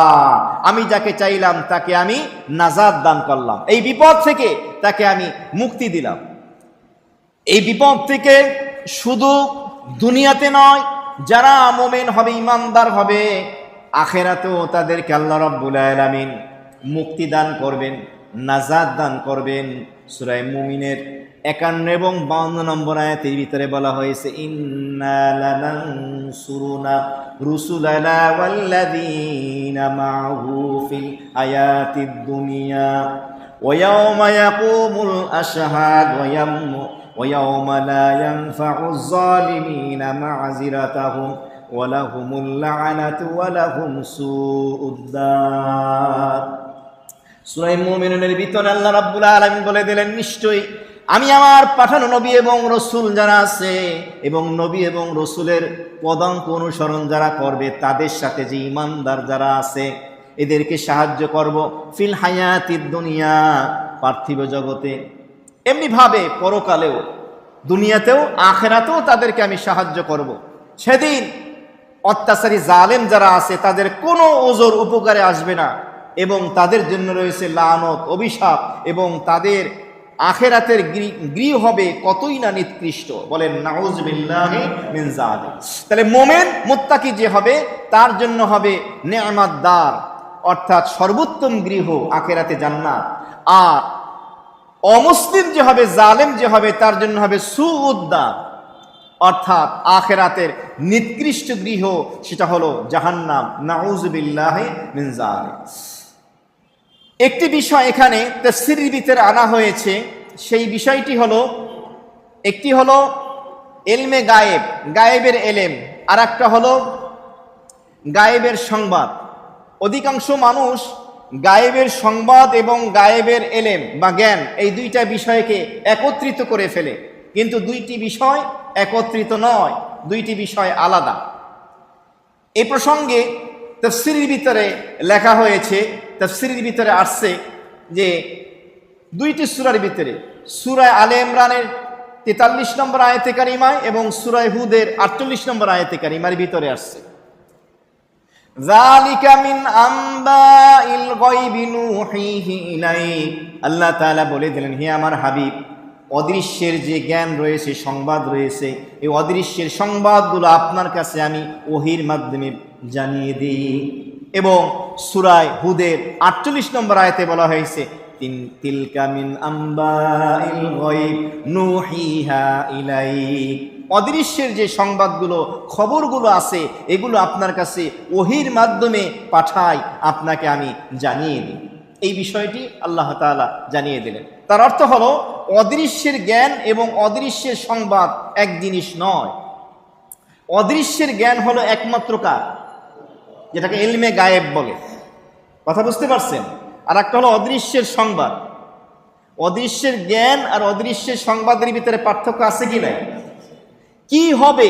আমি যাকে চাইলাম তাকে আমি নাজাত দান করলাম, এই বিপদ থেকে তাকে আমি মুক্তি দিলাম। এই বিপদ থেকে শুধু দুনিয়াতে নয়, যারা মুমিন হবে, ঈমানদার হবে, আখিরাতেও তাদেরকে আল্লাহ রাব্বুল আলামিন মুক্তি দান করবেন, নাজাত দান করবেন। সূরা মুমিনের 51 এবং 52 নম্বর আয়াতের ভিতরে বলা হয়েছে, ইন্না লানানসুরুনা রুসুলানা ওয়াল্লাযীনা মা'হু ফিল হায়াতিদ দুনিয়া ওয়া ইয়াওমা ইয়াকুমুল আশহাদ ওয়া ইয়াওমা লা ইয়ানফাউয যালিমিনা মা'যিরাতুহুম ওয়া লাহুমুল লা'নাতু ওয়া লাহুম সুউদ দার। সূরা মুমিনের ভিতরে আল্লাহ রাব্বুল আলামিন বলে দিলেন, নিশ্চয়ই আমি আমার পাঠানো নবী এবং রাসূল যারা আছে এবং নবী এবং রাসূলের পদাঙ্ক অনুসরণ যারা করবে, তাদের সাথে যে ঈমানদার যারা আছে এদেরকে সাহায্য করব ফিল হায়াতিদ দুনিয়া, পার্থিব জগতে, এমনিভাবে পরকালেও দুনিয়াতেও আখেরাতেও তাদেরকে আমি সাহায্য করব। সেদিন অত্যাচারী জালেম যারা আছে তাদের কোনো ওজর উপকারে আসবে না, এবং তাদের জন্য রয়েছে লানত, অভিশাপ, এবং তাদের আখেরাতের গৃহ হবে কতই না নিকৃষ্ট। বলেন নাউযুবিল্লাহি মিন যালিক। তাহলে মোমেন মুত্তাকি যে হবে তার জন্য হবে নেয়ামতদার, অর্থাৎ সর্বোত্তম গৃহ আখেরাতে জান্নাত। আর অমুসলিম যে হবে, জালেম যে হবে, তার জন্য হবে সুউদ্দার, অর্থাৎ আখেরাতের নিকৃষ্ট গৃহ, সেটা হলো জাহান্নাম। নাউযুবিল্লাহি মিন যালিক। একটি বিষয় এখানে তাফসীরের ভিতরে আনা হয়েছে, সেই বিষয়টি হলো, একটি হলো ইলমে গায়েব, গায়েবের এলেম, আর একটা হলো গায়েবের সংবাদ। অধিকাংশ মানুষ গায়েবের সংবাদ এবং গায়েবের এলেম বা জ্ঞান, এই দুইটা বিষয়কে একত্রিত করে ফেলে, কিন্তু দুইটি বিষয় একত্রিত নয়, দুইটি বিষয় আলাদা। এই প্রসঙ্গে তাফসীরের ভিতরে লেখা হয়েছে, তাফসীরের ভিতরে আসছে যে দুইটি সূরার ভিতরে, সূরা আলে ইমরানের 43 নম্বর আয়াতে কারিমায় এবং সূরা হুদের 48 নম্বর আয়াতে কারিমার ভিতরে আসছে, যালিকা মিন আম্বাইল গায়বি নূহিহি ইলাইক। আল্লাহ তাআলা বলে দিলেন, হে আমার হাবিব, অদৃশ্যের যে জ্ঞান রয়েছে, সংবাদ রয়েছে, এই অদৃশ্যের সংবাদগুলো আপনার কাছে আমি ওহীর মাধ্যমে জানিয়ে দিই। এবং সূরা হুদের 48 নম্বর আয়াতে বলা হয়েছে, তিলকা মিন আম্বাইল গায়ব নূহিহা ইলাইক। অদৃশ্যের যে সংবাদগুলো, খবরগুলো আছে, এগুলো আপনার কাছে ওহীর মাধ্যমে পাঠাই, আপনাকে আমি জানিয়ে দিই। এই বিষয়টি আল্লাহ তাআলা জানিয়ে দিলেন। তার অর্থ হলো অদৃশ্যের জ্ঞান এবং অদৃশ্যের সংবাদ এক জিনিস নয়। অদৃশ্যের জ্ঞান হলো একমাত্র কার, যেটাকে ইলমে গায়েব বলে, কথা বুঝতে পারছেন? আর একটা হলো অদৃশ্যের সংবাদ। অদৃশ্যের জ্ঞান আর অদৃশ্যের সংবাদের ভিতরে পার্থক্য আছে কি নাই? কি হবে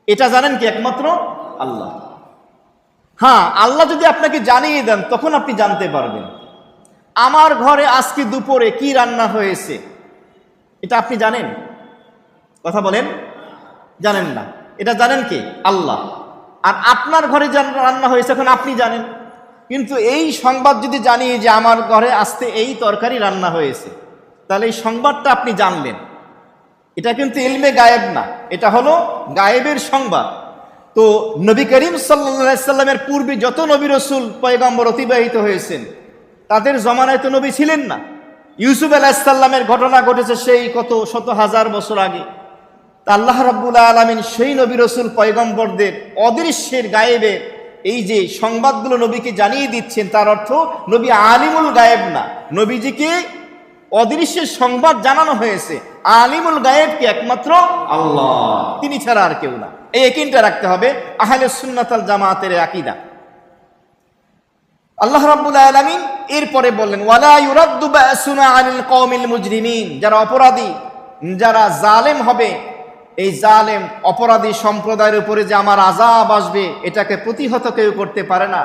এটা জানেন কি? একমাত্র আল্লাহ। হ্যাঁ, আল্লাহ যদি আপনাকে জানিয়ে দেন তখন আপনি জানতে পারবেন। আমার ঘরে আজকে দুপুরে কি রান্না হয়েছে এটা আপনি জানেন? কথা বলেন, জানেন না। এটা জানেন কি? আল্লাহ। আর আপনার ঘরে যা রান্না হয়েছে এখন আপনি জানেন, কিন্তু এই সংবাদ যদি জানিয়ে যে আমার ঘরে আজকে এই তরকারি রান্না হয়েছে, তাহলে এই সংবাদটা আপনি জানলেন। এটা কিন্তু ইলমে গায়েব না, এটা হলো গায়েবের সংবাদ। তো নবী করিম সাল্লাল্লাহু আলাইহি সাল্লামের পূর্বে যত নবী রাসূল পয়গম্বর অতিবাহিত হয়েছেন, তাদের জমানায় তো নবী ছিলেন না। ইউসুফ আলাইহিস সালামের ঘটনা ঘটেছে সেই কত শত হাজার বছর আগে। তা আল্লাহ রাব্বুল আলামিন সেই নবী রাসূল পয়গম্বরদের অদৃশ্যের গায়েবের এই যে সংবাদগুলো নবীকে জানিয়ে দিচ্ছেন, তার অর্থ নবী আলিমুল গায়েব না, নবীজিকে অদৃশ্যের সংবাদ জানানো হয়েছে। আলিমুল গায়েবকে একমাত্র আল্লাহ, তিনি ছাড়া আর কেউ না। এই একইটা রাখতে হবে আহলে সুন্নাত ওয়াল জামাতের আকীদা। আল্লাহ রাব্বুল আলামিন এরপরে বললেন, ওয়ালা ইউরাদ্দু বাসুনা আনিল কওমিল মুজরিমিন। যারা অপরাধী, যারা জালেম হবে, এই জালেম অপরাধী সম্প্রদায়ের উপরে যে আমার আযাব আসবে, এটাকে প্রতিহত কেউ করতে পারে না,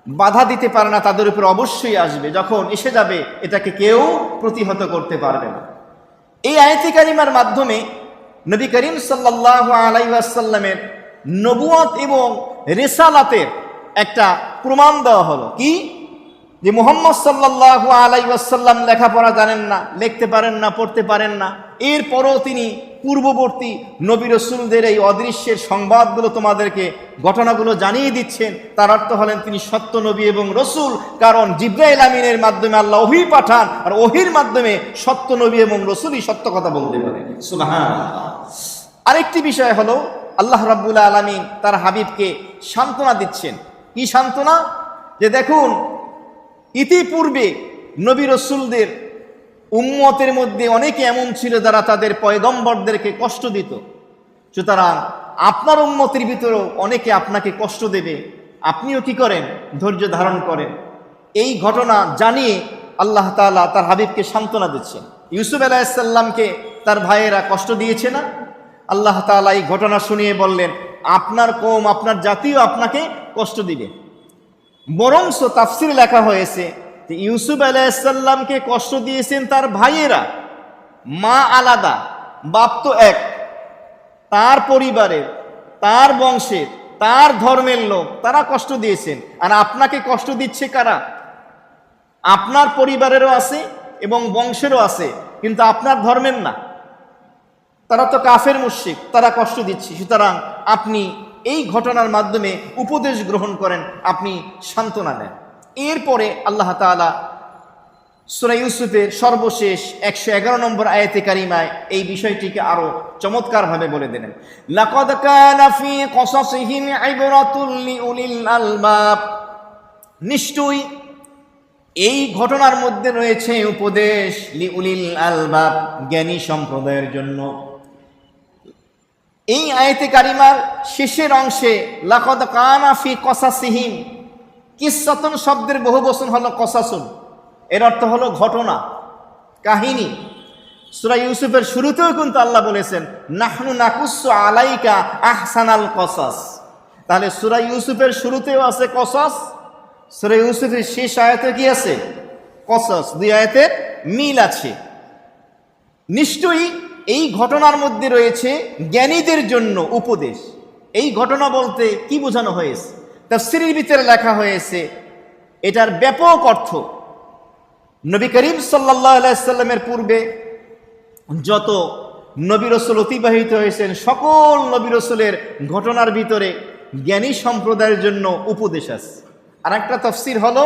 বাধা দিতে পারে না। তাদের উপর অবশ্যই আসবে, যখন এসে যাবে এটাকে কেউ প্রতিহত করতে পারবে না। এই আয়াতে কারিমার মাধ্যমে নবী করিম সাল্লাল্লাহু আলাইহি ওয়াসাল্লামের নবুয়ত এবং রিসালাতের একটা প্রমাণ দেওয়া হলো। কি? যে মুহাম্মদ সাল্লাল্লাহু আলাইহি ওয়াসাল্লাম লেখাপড়া জানেন না, লিখতে পারেন না, পড়তে পারেন না, এরপরও তিনি পূর্ববর্তী নবী রাসূলদের এই অদৃশ্যের সংবাদগুলো, তোমাদেরকে ঘটনাগুলো জানিয়ে দিচ্ছেন। তার অর্থ হলেন তিনি সত্য নবী এবং রসুল, কারণ জিবরাইল আমিনের মাধ্যমে আল্লাহ ওহী পাঠান, আর ওহীর মাধ্যমে সত্য নবী এবং রসুলই সত্য কথা বলতে পারে। সুবহানাল্লাহ। আরেকটি বিষয় হলো আল্লাহ রাব্বুল আলামিন তার হাবিবকে সান্ত্বনা দিচ্ছেন। কি সান্ত্বনা? যে দেখুন, ইতিপূর্বে নবী রসুলদের উম্মতের মধ্যে অনেকে এমন ছিল যারা তাদের পয়গম্বরদেরকে কষ্ট দিত, সুতরাং আপনার উম্মতের ভিতরেও অনেকে আপনাকে কষ্ট দেবে, আপনিও কি করেন? ধৈর্য ধারণ করেন। এই ঘটনা জানিয়ে আল্লাহ তাআলা তার হাবিবকে সান্ত্বনা দিচ্ছেন। ইউসুফ আলাইহিস সালামকে তার ভাইয়েরা কষ্ট দিয়েছে না? আল্লাহ তাআলা এই ঘটনা শুনিয়ে বললেন, আপনার কওম, আপনার জাতিও আপনাকে কষ্ট দিবে। বরংস তাফসিরে লেখা হয়েছে যে ইউসুফ আলাইহিস সালামকে কষ্ট দিয়েছেন তার ভাইয়েরা, মা আলাদা, বাপ তো এক, তার পরিবারের, তার বংশের, তার ধর্মের লোক, তারা কষ্ট দিয়েছেন। আর আপনাকে কষ্ট দিচ্ছে কারা? আপনার পরিবারেরও আছে এবং বংশেরও আছে, কিন্তু আপনার ধর্মের না, তারা তো কাফের মুশরিক, তারা কষ্ট দিচ্ছে। সুতরাং আপনি এই ঘটনার মাধ্যমে উপদেশ গ্রহণ করেন, আপনি সান্ত্বনা দেন। এরপরে আল্লাহ তাআলা সূরা ইউসুফের সর্বশেষ 111 নম্বর আয়াতে কারিমায় এই বিষয়টিকে আরো চমৎকারভাবে বলে দিলেন, লাকাদ কানা ফী কসাসিহিম ইবরাতুল লিউলিল আলবাব, নিশ্চয়ই এই ঘটনার মধ্যে রয়েছে উপদেশ লিউলিল আলবাব, জ্ঞানী সম্প্রদায়ের জন্য। এই আয়াতে কারিমার শেষের অংশে লাকাদ কানা ফী কসাসিহিম, কিসসাতুন শব্দের বহুবচন হলো কসাসুন, এর অর্থ হলো ঘটনা, কাহিনী। সূরা ইউসুফের শুরুতেও কিন্তু আল্লাহ বলেছেন নাহনু নাকুসসু আলাইকা আহসানাল কসাস। তাহলে সূরা ইউসুফের শুরুতেও আছে কসাস, সূরা ইউসুফের শেষ আয়াতে কি আছে? কসাস। দুই আয়াতের মিল আছে। নিশ্চয়ই এই ঘটনার মধ্যে রয়েছে জ্ঞানীদের জন্য উপদেশ। এই ঘটনা বলতে কি বোঝানো হয়েছে? তাফসীরের ভিতরে লেখা হয়েছে এটার ব্যাপক অর্থ। নবী করিম সাল্লাল্লাহু আলাইহি সাল্লামের পূর্বে যত নবী রাসূল অতিবাহিত হয়েছেন, সকল নবী রাসূলের ঘটনার ভিতরে জ্ঞানী সম্প্রদায়ের জন্য উপদেশ আছে। আর একটা তাফসীর হলো,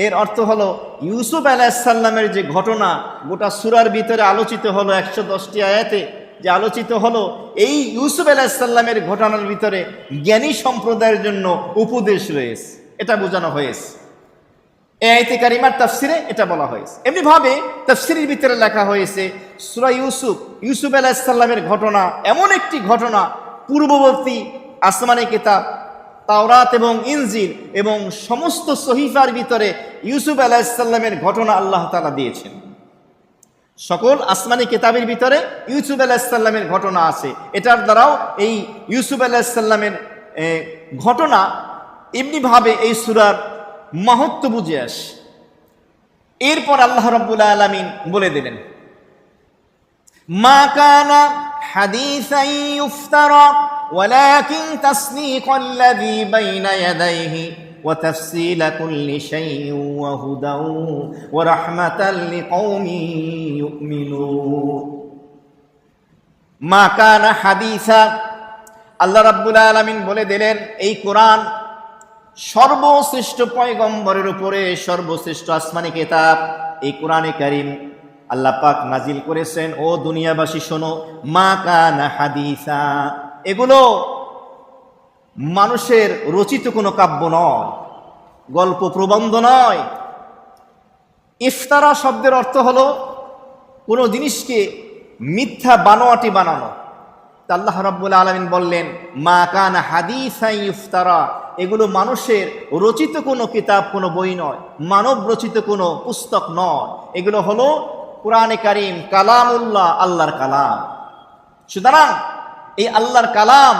এর অর্থ হলো ইউসুফ আলাইহিস সালামের যে ঘটনা গোটা সূরার ভিতরে আলোচিত হলো, 110টি আয়াতে যে আলোচিত হলো, এই ইউসুফ আলাইহিস সালামের ঘটনার ভিতরে জ্ঞানী সম্প্রদায়ের জন্য উপদেশ রয়েছে, এটা বোঝানো হয়েছে। এই আয়াতে কারিমার তাফসিরে এটা বলা হয়েছে। এমনিভাবে তাফসিরের ভিতরে লেখা হয়েছে সূরা ইউসুফ আলাইহিস সালামের ঘটনা এমন একটি ঘটনা, পূর্ববর্তী আসমানি কিতাব তাওরাত এবং ইনজিল এবং সমস্ত সহিফার ভিতরে ইউসুফ আলাইহিস সালামের ঘটনা আল্লাহ তাআলা দিয়েছেন। সকল আসমানি কিতাবের ভিতরে ইউসুফ আলাইহিস সালামের ঘটনা আছে। এটার দ্বারাও এই ইউসুফ আলাইহিস সালামের ঘটনা এমনিভাবে এই সূরার মাহাত্ম্য বুঝে আসে। এরপর আল্লাহ রাব্বুল আলামিন বলে দিলেন, মা কানা হাদিসান ইফতারা ওয়ালাকিন তাসদীকাল্লাযী বাইনা ইয়াদাইহি ওয়া তাফসীলা কুল্লি শাইইন ওয়া হুদান ওয়া রাহমাতাল লিকাওমিন ইউমিনুন। মা কানা হাদিসা, আল্লাহ রাব্বুল আলামিন বলে দিলেন এই কোরআন সর্বশ্রেষ্ঠ পয়গম্বরের উপরে সর্বশ্রেষ্ঠ আসমানি কিতাব, এই কোরআনে কারীম আল্লাহ পাক নাজিল করেছেন। ও দুনিয়াবাসী শোনো, মা কানা হাদিসা, এগুলো মানুষের রচিত কোনো কাব্য নয়, গল্প প্রবন্ধ নয়। ইফতারা শব্দের অর্থ হলো কোনো জিনিসকে মিথ্যা বানোয়াটি বানানো। তা আল্লাহ রাব্বুল আলামিন বললেন মা কানা হাদিসা ইফতারা, এগুলো মানুষের রচিত কোনো কিতাব, কোনো বই নয়, মানব রচিত কোনো পুস্তক নয়। এগুলো হলো কোরআনে কারীম, কালামুল্লাহ, আল্লাহর কালাম। সুতরাং এই আল্লাহর কালাম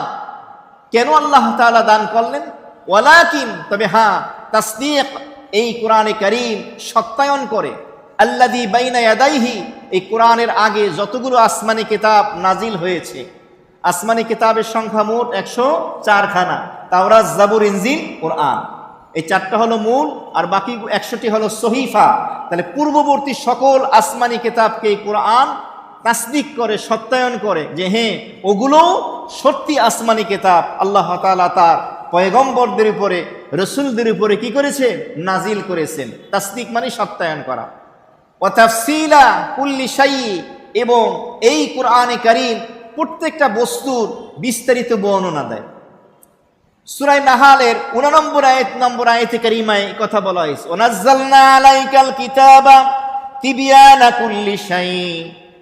কেন আল্লাহ তাআলা দান করলেন? ওয়ালাকিন, তবে হ্যাঁ, তাসদীক, এই কোরআনে কারীম সত্যায়ন করে আল্লাযী বাইনা ইয়াদাইহি, এই কোরআনের আগে যতগুলো আসমানি কিতাব নাজিল হয়েছে, আসমানি কিতাবের সংখ্যা মোট 104 খানা, তাওরাত, জাবুর, ইনজিল, কোরআন। এই 4টা হলো মূল, আর বাকি 100টি হলো সহিফা। তাহলে পূর্ববর্তী সকল আসমানি কিতাবকে এই কোরআন তাসদীক করে, সত্যায়ন করে যে হ্যাঁ, ওগুলো সত্যি আসমানি কিতাব। আল্লাহ তাআলা তার পয়গম্বরদের উপরে, রাসূলদের উপরে কি করেছে? নাজিল করেছেন। তাসদীক মানে সত্যায়ন করা। ওয়া তাফসীলা কুল্লি শাইই, এবং এই কোরআনে কারীম প্রত্যেকটা বস্তুর বিস্তারিত বর্ণনা দেয়। সূরা নাহালের 89 নম্বর আয়াতে কারীমায় কথা বলা হয়েছে, ওয়ানাজ্জালনা আলাইকাল কিতাবা তিবিয়ানা কুল্লি শাইই।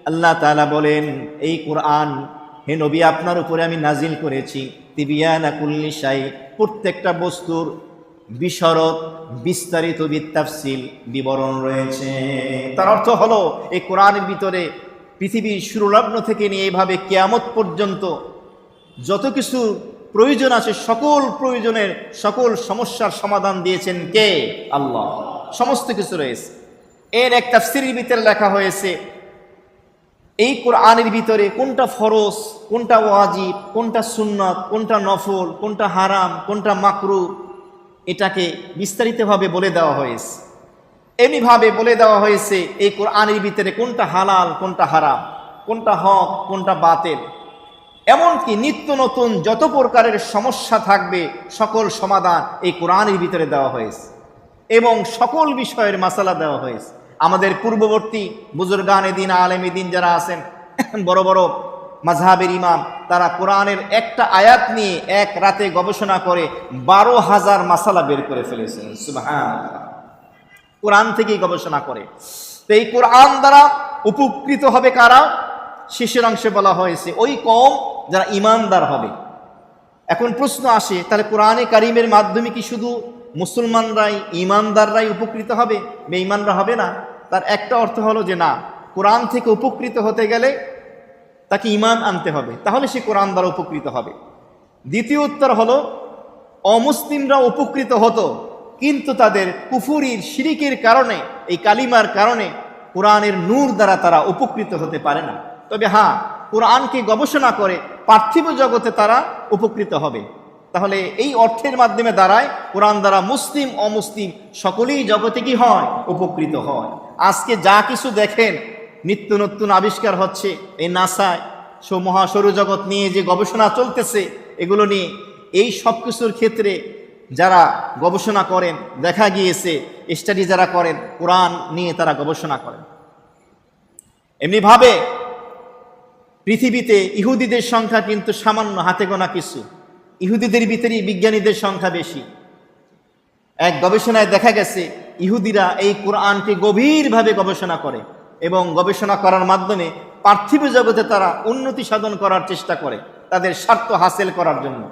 আল্লাহ তাআলা বলেন এই কোরআন, হে নবী, আপনার উপরে আমি নাজিল করেছি তিবিয়ানা কুল্লি শাইই, প্রত্যেকটা বস্তুর বিশরত, বিস্তারিত বিতাফসিল, বিবরণ রয়েছে। তার অর্থ হলো এই কোরআনের ভিতরে পৃথিবীর শুরুলগ্ন থেকে নিয়ে এইভাবে কিয়ামত পর্যন্ত যত কিছু প্রয়োজন আছে, সকল প্রয়োজনের, সকল সমস্যার সমাধান দিয়েছেন কে? আল্লাহ। সমস্ত কিছু রয়েছে। এর এক তাফসীরের ভিতরে লেখা হয়েছে এই কোরআনের ভিতরে কোনটা ফরজ, কোনটা ওয়াজিব, কোনটা সুন্নাত, কোনটা নফল, কোনটা হারাম, কোনটা মাকরু, এটাকে বিস্তারিতভাবে বলে দেওয়া হয়েছে। এমনিভাবে বলে দেওয়া হয়েছে এই কোরআনের ভিতরে কোনটা হালাল, কোনটা হারাম, কোনটা হক, কোনটা বাতিল। এমনকি নিত্য নতুন যত প্রকারের সমস্যা থাকবে সকল সমাধান এই কোরআনের ভিতরে দেওয়া হয়েছে এবং সকল বিষয়ের মাসালা দেওয়া হয়েছে। আমাদের পূর্ববর্তী বুজুর্গানে দিন, আলেমে দিন যারা আছেন, বড় বড় মাযহাবের ইমাম, তারা কোরআনের একটা আয়াত নিয়ে এক রাতে গবেষণা করে 12,000 মাসালা বের করে ফেলেছেন। সুবহানাল্লাহ, কোরআন থেকেই গবেষণা করে। তো এই কোরআন দ্বারা উপকৃত হবে কারা? শেষের অংশে বলা হয়েছে ওই কওম যারা ঈমানদার হবে। এখন প্রশ্ন আসে, তাহলে কোরআনে কারিমের মাধ্যমে কি শুধু মুসলমানরাই, ঈমানদাররাই উপকৃত হবে, বেঈমানরা হবে না? তার একটা অর্থ হলো যে না, কোরআন থেকে উপকৃত হতে গেলে তাকে ঈমান আনতে হবে, তাহলে সে কোরআন দ্বারা উপকৃত হবে। দ্বিতীয় উত্তর হলো অমুসলিমরা উপকৃত হতো, কিন্তু তাদের কুফুরির, শিরিকের কারণে, এই কালিমার কারণে কোরআনের নূর দ্বারা তারা উপকৃত হতে পারে না। তবে হ্যাঁ, কোরআনকে গবেষণা করে পার্থিব জগতে তারা উপকৃত হবে। তাহলে এই অর্থের মাধ্যমে দাঁড়ায় কোরআন দ্বারা মুসলিম অমুসলিম সকলেই জগতে কি হয়? উপকৃত হয়। আজকে যা কিছু দেখেন নিত্য নতুন আবিষ্কার হচ্ছে, এই নাসায় মহাসৌরজগৎ নিয়ে যে গবেষণা চলতেছে, এগুলো নিয়ে এই সব কিছুর ক্ষেত্রে যারা গবেষণা করেন, দেখা গিয়েছে স্টাডি যারা করেন, কোরআন নিয়ে তারা গবেষণা করেন। এমনিভাবে পৃথিবীতে ইহুদিদের সংখ্যা কিন্তু সামান্য, হাতে গোনা কিছু। ইহুদিদের ভিতরেই বিজ্ঞানীদের সংখ্যা বেশি। এক গবেষণায় দেখা গেছে ইহুদিরা এই কোরআনকে গভীরভাবে গবেষণা করে এবং গবেষণা করার মাধ্যমে পার্থিব জগতে তারা উন্নতি সাধন করার চেষ্টা করে তাদের স্বার্থ হাসিল করার জন্য।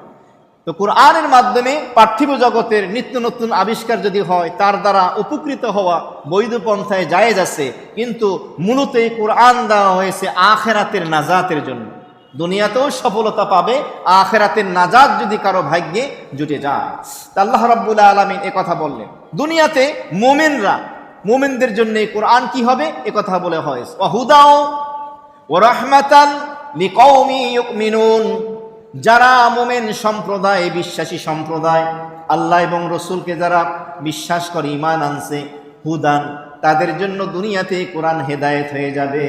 তো কোরআনের মাধ্যমে পার্থিব জগতের নিত্য নতুন আবিষ্কার যদি হয়, তার দ্বারা উপকৃত হওয়া বৈধ পন্থায় জায়েজ আছে, কিন্তু মূলত এই কোরআন দেওয়া হয়েছে আখিরাতের নাজাতের জন্য। দুনিয়াতেও সফলতা পাবে, আখিরাতের নাজাত যদি কারো ভাগ্যে জুটে যায়। তা আল্লাহ রাব্বুল আলামিন কথা বললেন, দুনিয়াতে মুমিনদের জন্য কোরআন কি হবে কথা বলে হয়েছে, ওয়াহুদাও ওয়া রাহমাতান লিকাওমি ইউমিনুন। যারা মুমিন সম্প্রদায়, বিশ্বাসী সম্প্রদায়, আল্লাহ এবং রসুলকে যারা বিশ্বাস করে, ঈমান আনছে, হুদান, তাদের জন্য দুনিয়াতে কোরআন হেদায়েত হয়ে যাবে।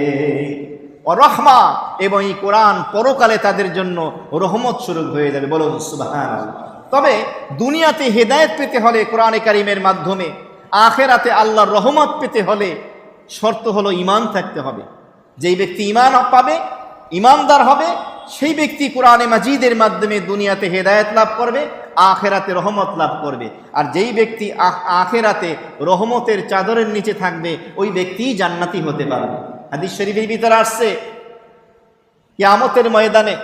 ও রহমা, এবং এই কোরআন পরকালে তাদের জন্য রহমত স্বরূপ হয়ে যাবে। বলুন সুবহানাল্লাহ। তবে দুনিয়াতে হেদায়েত পেতে হলে কোরআনে কারিমের মাধ্যমে, আখিরাতে আল্লাহর রহমত পেতে হলে শর্ত হলো ঈমান থাকতে হবে। যেই ব্যক্তি ঈমান পাবে, ঈমানদার হবে, সেই ব্যক্তি কোরআনে মাজিদের মাধ্যমে দুনিয়াতে হেদায়েত লাভ করবে, আখিরাতে রহমত লাভ করবে। আর যেই ব্যক্তি আখিরাতে রহমতের চাদরের নিচে থাকবে, ওই ব্যক্তিই জান্নাতি হতে পারবে। হাদিস শরীফের ভিতরে আসছে, কিয়ামতের ময়দানে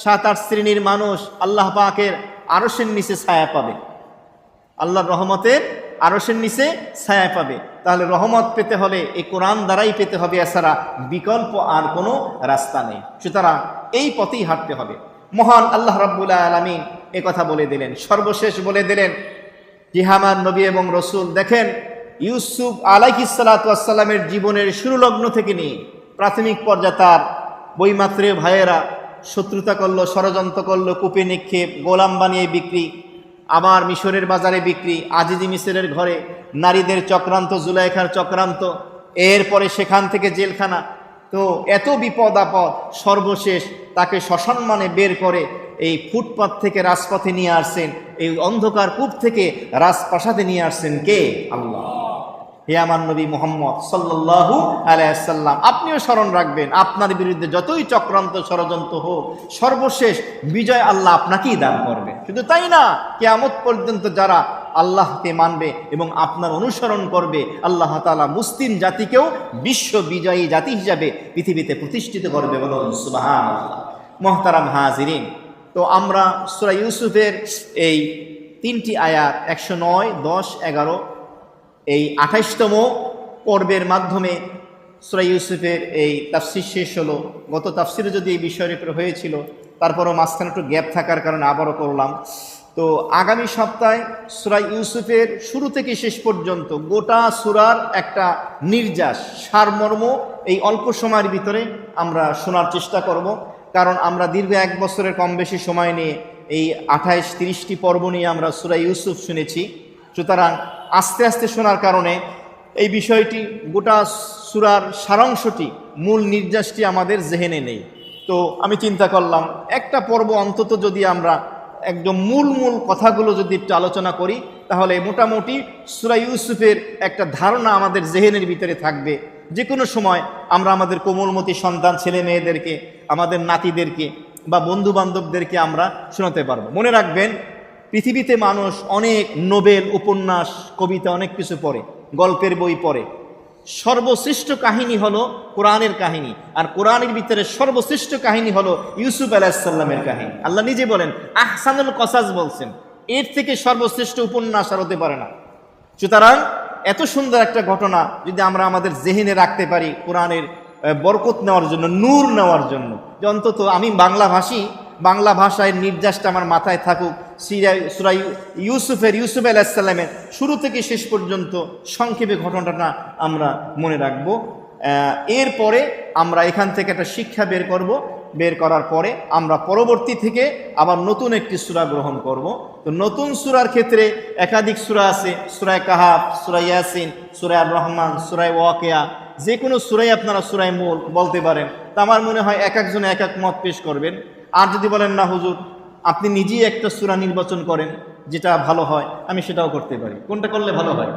7-8 শ্রেণীর মানুষ আল্লাহ পাকের আরশের নিচে ছায়া পাবে, আল্লাহর রহমতের আরশের নিচে ছায়া পাবে। তাহলে রহমত পেতে হলে এই কোরআন দ্বারাই পেতে হবে, এছাড়া বিকল্প আর কোনো রাস্তা নেই। সুতরাং এই পথেই হাঁটতে হবে। মহান আল্লাহ রাব্বুল আলামিন কথা বলে দিলেন, সর্বশেষ বলে দিলেন যে আমার নবী এবং রসুল, দেখেন ইউসুফ আলাইহিস সালাতু ওয়াস সালামের জীবনের শুরুলগ্ন থেকে নিয়ে প্রাথমিক পর্যায়ে তার বৈমাত্রেয় ভাইয়েরা শত্রুতা করলো, ষড়যন্ত্র করলো, কূপে নিক্ষেপ, গোলাম বানিয়ে বিক্রি, আবার মিশরের বাজারে বিক্রি, আজিজি মিশরের ঘরে নারীদের চক্রান্ত, জুলাইখার চক্রান্ত, এরপরে সেখান থেকে জেলখানা। তো এত বিপদ আপদ, সর্বশেষ তাকে সসম্মানে বের করে এই ফুটপাত থেকে রাজপথে নিয়ে আসছেন, এই অন্ধকার কূপ থেকে রাজপ্রাসাদে নিয়ে আসছেন কে? আল্লাহ। হে আমার নবী মুহাম্মদ সাল্লাল্লাহু আলাইহি ওয়াসাল্লাম, আপনিও স্মরণ রাখবেন, আপনার বিরুদ্ধে যতই চক্রান্ত ষড়যন্ত্র হোক, সর্বশেষ বিজয় আল্লাহ আপনাকেই দান করবে। শুধু তাই না, কিয়ামত পর্যন্ত যারা আল্লাহকে মানবে এবং আপনার অনুসরণ করবে, আল্লাহ তাআলা মুসলিম জাতিকেও বিশ্ব বিজয়ী জাতি হিসাবে পৃথিবীতে প্রতিষ্ঠিত করবে। বলুন সুবহানাল্লাহ। মুহতারাম হাজিরিন, তো আমরা সূরা ইউসুফের এই 3টি আয়াত 109, 10, 11 এই 28তম পর্বের মাধ্যমে সূরা ইউসুফের এই তাফসীর শেষ হলো। গত তাফসীরে যদি এই বিষয়ের উপর হয়েছিল, তারপরও মাঝখানে একটু গ্যাপ থাকার কারণে আবারও করলাম। তো তো আগামী সপ্তাহে সূরা ইউসুফের শুরু থেকে শেষ পর্যন্ত গোটা সূরার একটা নির্যাস সারমর্ম এই অল্প সময়ের ভিতরে আমরা শোনার চেষ্টা করব। কারণ আমরা দীর্ঘ 1 বছরের কম বেশি সময় নিয়ে এই 28-30টি পর্ব নিয়ে আমরা সূরা ইউসুফ শুনেছি। সুতরাং আস্তে আস্তে শোনার কারণে এই বিষয়টি গোটা সূরার সারাংশটি মূল নির্যাসটি আমাদের জেহেনে নেই। তো আমি চিন্তা করলাম একটা পর্ব অন্তত যদি আমরা একদম মূল কথাগুলো যদি একটু আলোচনা করি তাহলে মোটামুটি সূরা ইউসুফের একটা ধারণা আমাদের জেহেনের ভিতরে থাকবে। যে কোনো সময় আমরা আমাদের কোমলমতি সন্তান ছেলে মেয়েদেরকে, আমাদের নাতিদেরকে বা বন্ধু বান্ধবদেরকে আমরা শোনাতে পারবো। মনে রাখবেন, পৃথিবীতে মানুষ অনেক নোবেল, উপন্যাস, কবিতা অনেক কিছু পড়ে, গল্পের বই পড়ে। সর্বশ্রেষ্ঠ কাহিনী হলো কোরআনের কাহিনী, আর কোরআনের ভিতরে সর্বশ্রেষ্ঠ কাহিনী হলো ইউসুফ আলাইহিস সালামের কাহিনী। আল্লাহ নিজে বলেন, আহসানুল কসাস বলছেন, এর থেকে সর্বশ্রেষ্ঠ উপন্যাস আর হতে পারে না। সুতরাং এত সুন্দর একটা ঘটনা যদি আমরা আমাদের জেহেনে রাখতে পারি কোরআনের বরকত নেওয়ার জন্য, নূর নেওয়ার জন্য, যে অন্তত আমি বাংলাভাষী, বাংলা ভাষায় নির্যাসটা আমার মাথায় থাকুক, সূরা ইউসুফ আলাইহিস সালামের শুরু থেকে শেষ পর্যন্ত সংক্ষেপে ঘটনাটা আমরা মনে রাখব। এরপরে আমরা এখান থেকে একটা শিক্ষা বের করার পরে আমরা পরবর্তী থেকে আবার নতুন একটি সূরা গ্রহণ করব। তো নতুন সূরার ক্ষেত্রে একাধিক সূরা আছে, সূরা কাহাফ, সূরা ইয়াসিন, সূরা আর রহমান, সূরা ওয়াকিয়া, যে কোনো সূরাই আপনারা সূরায়ে মুলক বলতে পারেন। তা আমার মনে হয় এক একজনে এক এক মত পেশ করবেন। আর যদি বলেন না হুজুর আপনি নিজেই একটা সূরা নির্বাচন করেন যেটা ভালো হয়, আমি সেটাও করতে পারি। কোনটা করলে ভালো হয়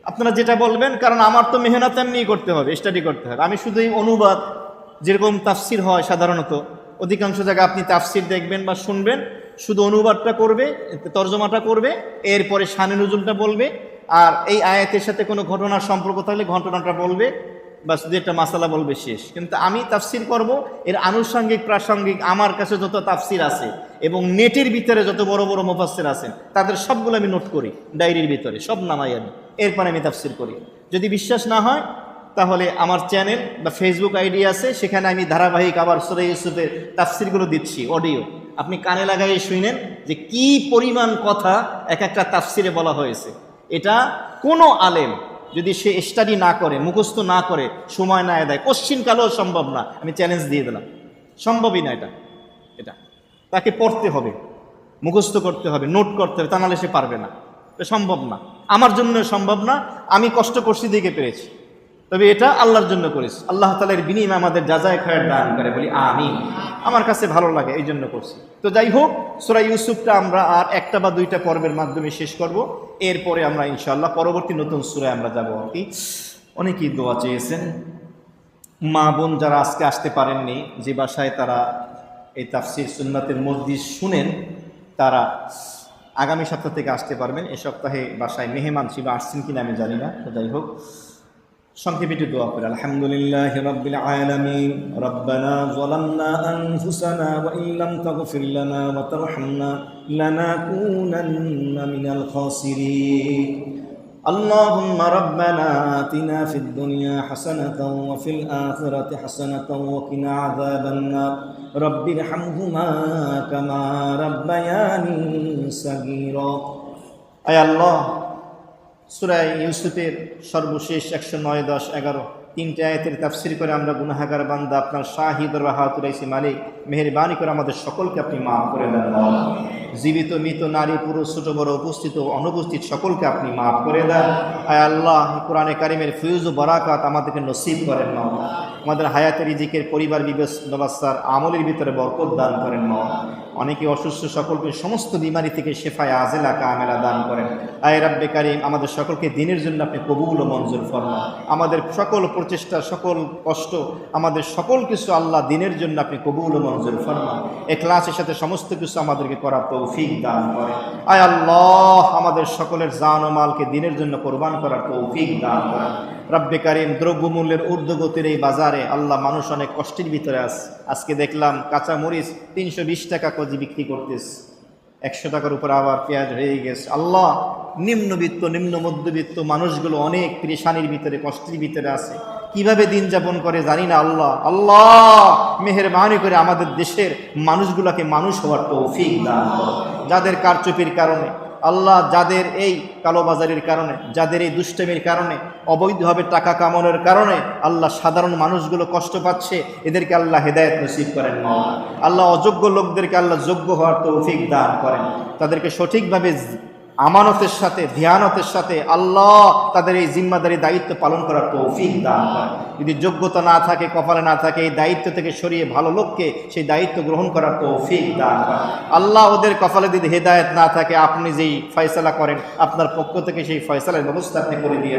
আপনারা যেটা বলবেন, কারণ আমার তো মেহনত এমনিই করতে হবে, স্টাডি করতে হবে। আমি শুধু এই অনুবাদ, যেরকম তাফসির হয় সাধারণত অধিকাংশ জায়গায় আপনি তাফসির দেখবেন বা শুনবেন, শুধু অনুবাদটা করবে, তর্জমাটা করবে, এরপরে শানে নুজুলটা বলবে, আর এই আয়াতের সাথে কোনো ঘটনার সম্পর্ক থাকলে ঘটনাটা বলবে, বা শুধু একটা মাসালা বলবে, শেষ। কিন্তু আমি তাফসির করব, এর আনুষঙ্গিক প্রাসঙ্গিক আমার কাছে যত তাফসির আছে এবং নেটের ভিতরে যত বড় বড় মুফাসসির আছেন তাদের সবগুলো আমি নোট করি ডায়েরির ভিতরে, সব নামাই আমি, এরপরে আমি তাফসির করি। যদি বিশ্বাস না হয় তাহলে আমার চ্যানেল বা ফেসবুক আইডি আছে, সেখানে আমি ধারাবাহিক আবার সূরা ইউসুফের তাফসিরগুলো দিচ্ছি অডিও, আপনি কানে লাগাই শুনেন যে কি পরিমাণ কথা এক একটা তাফসিরে বলা হয়েছে। এটা কোনো আলেম যদি সে স্টাডি না করে, মুখস্থ না করে, সময় না দেয়, কোশ্চিনকালেও সম্ভব না। আমি চ্যালেঞ্জ দিয়ে দিলাম, সম্ভবই না। এটা তাকে পড়তে হবে, মুখস্থ করতে হবে, নোট করতে হবে, তা নাহলে সে পারবে না। এটা সম্ভব না, আমার জন্য সম্ভব না। আমি কষ্ট করছি দিকে পেরেছি, তবে এটা আল্লাহর জন্য করেছি। আল্লাহ তাআলার বিনিময়ে আমাদের যাজায়ে খায়ের দান করে, বলি আমিন। আমার কাছে ভালো লাগে, এই জন্য করছি। তো যাই হোক, সূরা ইউসুফটা আমরা আর একটা বা দুইটা পর্বের মাধ্যমে শেষ করব। এরপরে আমরা ইনশাআল্লাহ পরবর্তী নতুন সূরায় আমরা যাব আর কি। অনেকেই দোয়া চেয়েছেন, মা বোন যারা আজকে আসতে পারেননি, যে বাসায় তারা এই তাফসির সুন্নাতের মজলিস শুনেন, তারা আগামী সপ্তাহ থেকে আসতে পারবেন। এ সপ্তাহে বাসায় মেহমান ছিল, আসছেন কিনা আমি জানি না। তো যাই হোক, সংক্ষেপে একটু দোয়া করে। আলহামদুলিল্লাহি রাব্বিল আলামিন, রব্বানা যালামনা আনফুসানা ওয়া ইল্লাম তাগফির লানা ওয়া তারহামনা লানাকুনান্না মিনাল খাসিরিন। আল্লাহুম্মা রাব্বানা আতিনা ফিদ দুনিয়া হাসানাতাও ওয়া ফিল আখিরাতি হাসানাতাও ওয়া কিনা আযাবান নার। রব্বিরহামহুমা কামা রাব্বায়ানি সাগীরা। আয় আল্লাহ, সূরা ইউসুফের সর্বশেষ 109, 10, 11 তিনটে আয়াতের তাফসীর করে আমরা গুনাহগার বান্দা, আপনার শাহিদ রাহাতুল আইসি মালিক, মেহেরবানি করে আমাদের সকলকে আপনি মাফ করে দেন। জীবিত মৃত নারী পুরুষ ছোট বড় উপস্থিত ও অনুপস্থিত সকলকে আপনি মাফ করে দেন। আয় আল্লাহ, কোরআনে কারিমের ফিউজ ও বারাকাত আমাদেরকে নসিব করেন না। আমাদের হায়াতের রিজিকের পরিবার ব্যবস্থার আমলের ভিতরে বরকত দান করেন না। অনেকে অসুস্থ, সকলকে সমস্ত বিমারি থেকে শেফায়ে আজেলা কামেলা দান করেন। আয় রাব্বে কারিম, আমাদের সকলকে দিনের জন্য আপনি কবুল ও মঞ্জুর ফরমান। আমাদের সকল প্রচেষ্টা, সকল কষ্ট, আমাদের সকল কিছু আল্লাহ দিনের জন্য আপনি কবুল ও মঞ্জুর ফরমান। ইখলাসের সাথে সমস্ত কিছু আমাদেরকে করার তৌফিক দান করেন। আয় আল্লাহ, আমাদের সকলের জান ও মালকে দিনের জন্য কোরবান করার তৌফিক দান করেন। রাব্বে কারিম, দ্রব্যমূল্যের ঊর্ধ্বগতির এই বাজারে আল্লাহ মানুষ অনেক কষ্টের ভিতরে আছে। আজকে দেখলাম কাঁচা মরিচ 320 টাকা কেজি বিক্রি করতেছে, 100 টাকার উপর আবার পেঁয়াজ হয়ে গেছে। আল্লাহ, নিম্ন মধ্যবিত্ত মানুষগুলো অনেক পেরেশানির ভিতরে, কষ্টের ভিতরে আছে। কিভাবে দিন যাপন করে জানি না। আল্লাহ আল্লাহ মেহেরবানি করে আমাদের দেশের মানুষগুলোকে মানুষ হওয়ার তৌফিক দান করো। যাদের কারচুপির কারণে আল্লাহ, যাদের এই কালোবাজারির কারণে, যাদের এই দুষ্টামির কারণে, অবৈধভাবে টাকা কামানোর কারণে আল্লাহ সাধারণ মানুষগুলো কষ্ট পাচ্ছে, এদেরকে আল্লাহ হেদায়েত নসিব করেন। আল্লাহ অযোগ্য লোকদেরকে আল্লাহ যোগ্য হওয়ার তৌফিক দান করেন। তাদেরকে সঠিকভাবে আমানতের সাথে, ধ্যানতের সাথে আল্লাহ তাদের এই জিম্মাদারি দায়িত্ব পালন করার তৌফিক দান করেন। যদি যোগ্যতা না থাকে, কপালে না থাকে, এই দায়িত্ব থেকে সরিয়ে ভালো লোককে সেই দায়িত্ব গ্রহণ করার তৌফিক দান করেন। আল্লাহ ওদের কপালে যদি হেদায়েত না থাকে, আপনি যেই ফয়সালা করেন আপনার পক্ষ থেকে সেই ফয়সালার ব্যবস্থা আপনি করে দিয়ে।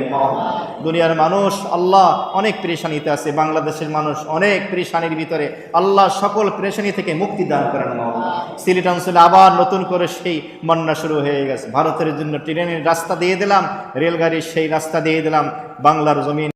দুনিয়ার মানুষ আল্লাহ অনেক পেরেশানিতে আছে, বাংলাদেশের মানুষ অনেক পেরেশানির ভিতরে, আল্লাহ সকল পেরেশানি থেকে মুক্তি দান করেন। সিলেট অঞ্চলে আবার নতুন করে সেই বন্যা শুরু হয়ে গেছে। ভারতের জন্য ট্রেনের রাস্তা দিয়ে দিলাম, রেলগাড়ির সেই রাস্তা দিয়ে দিলাম, বাংলার জমিন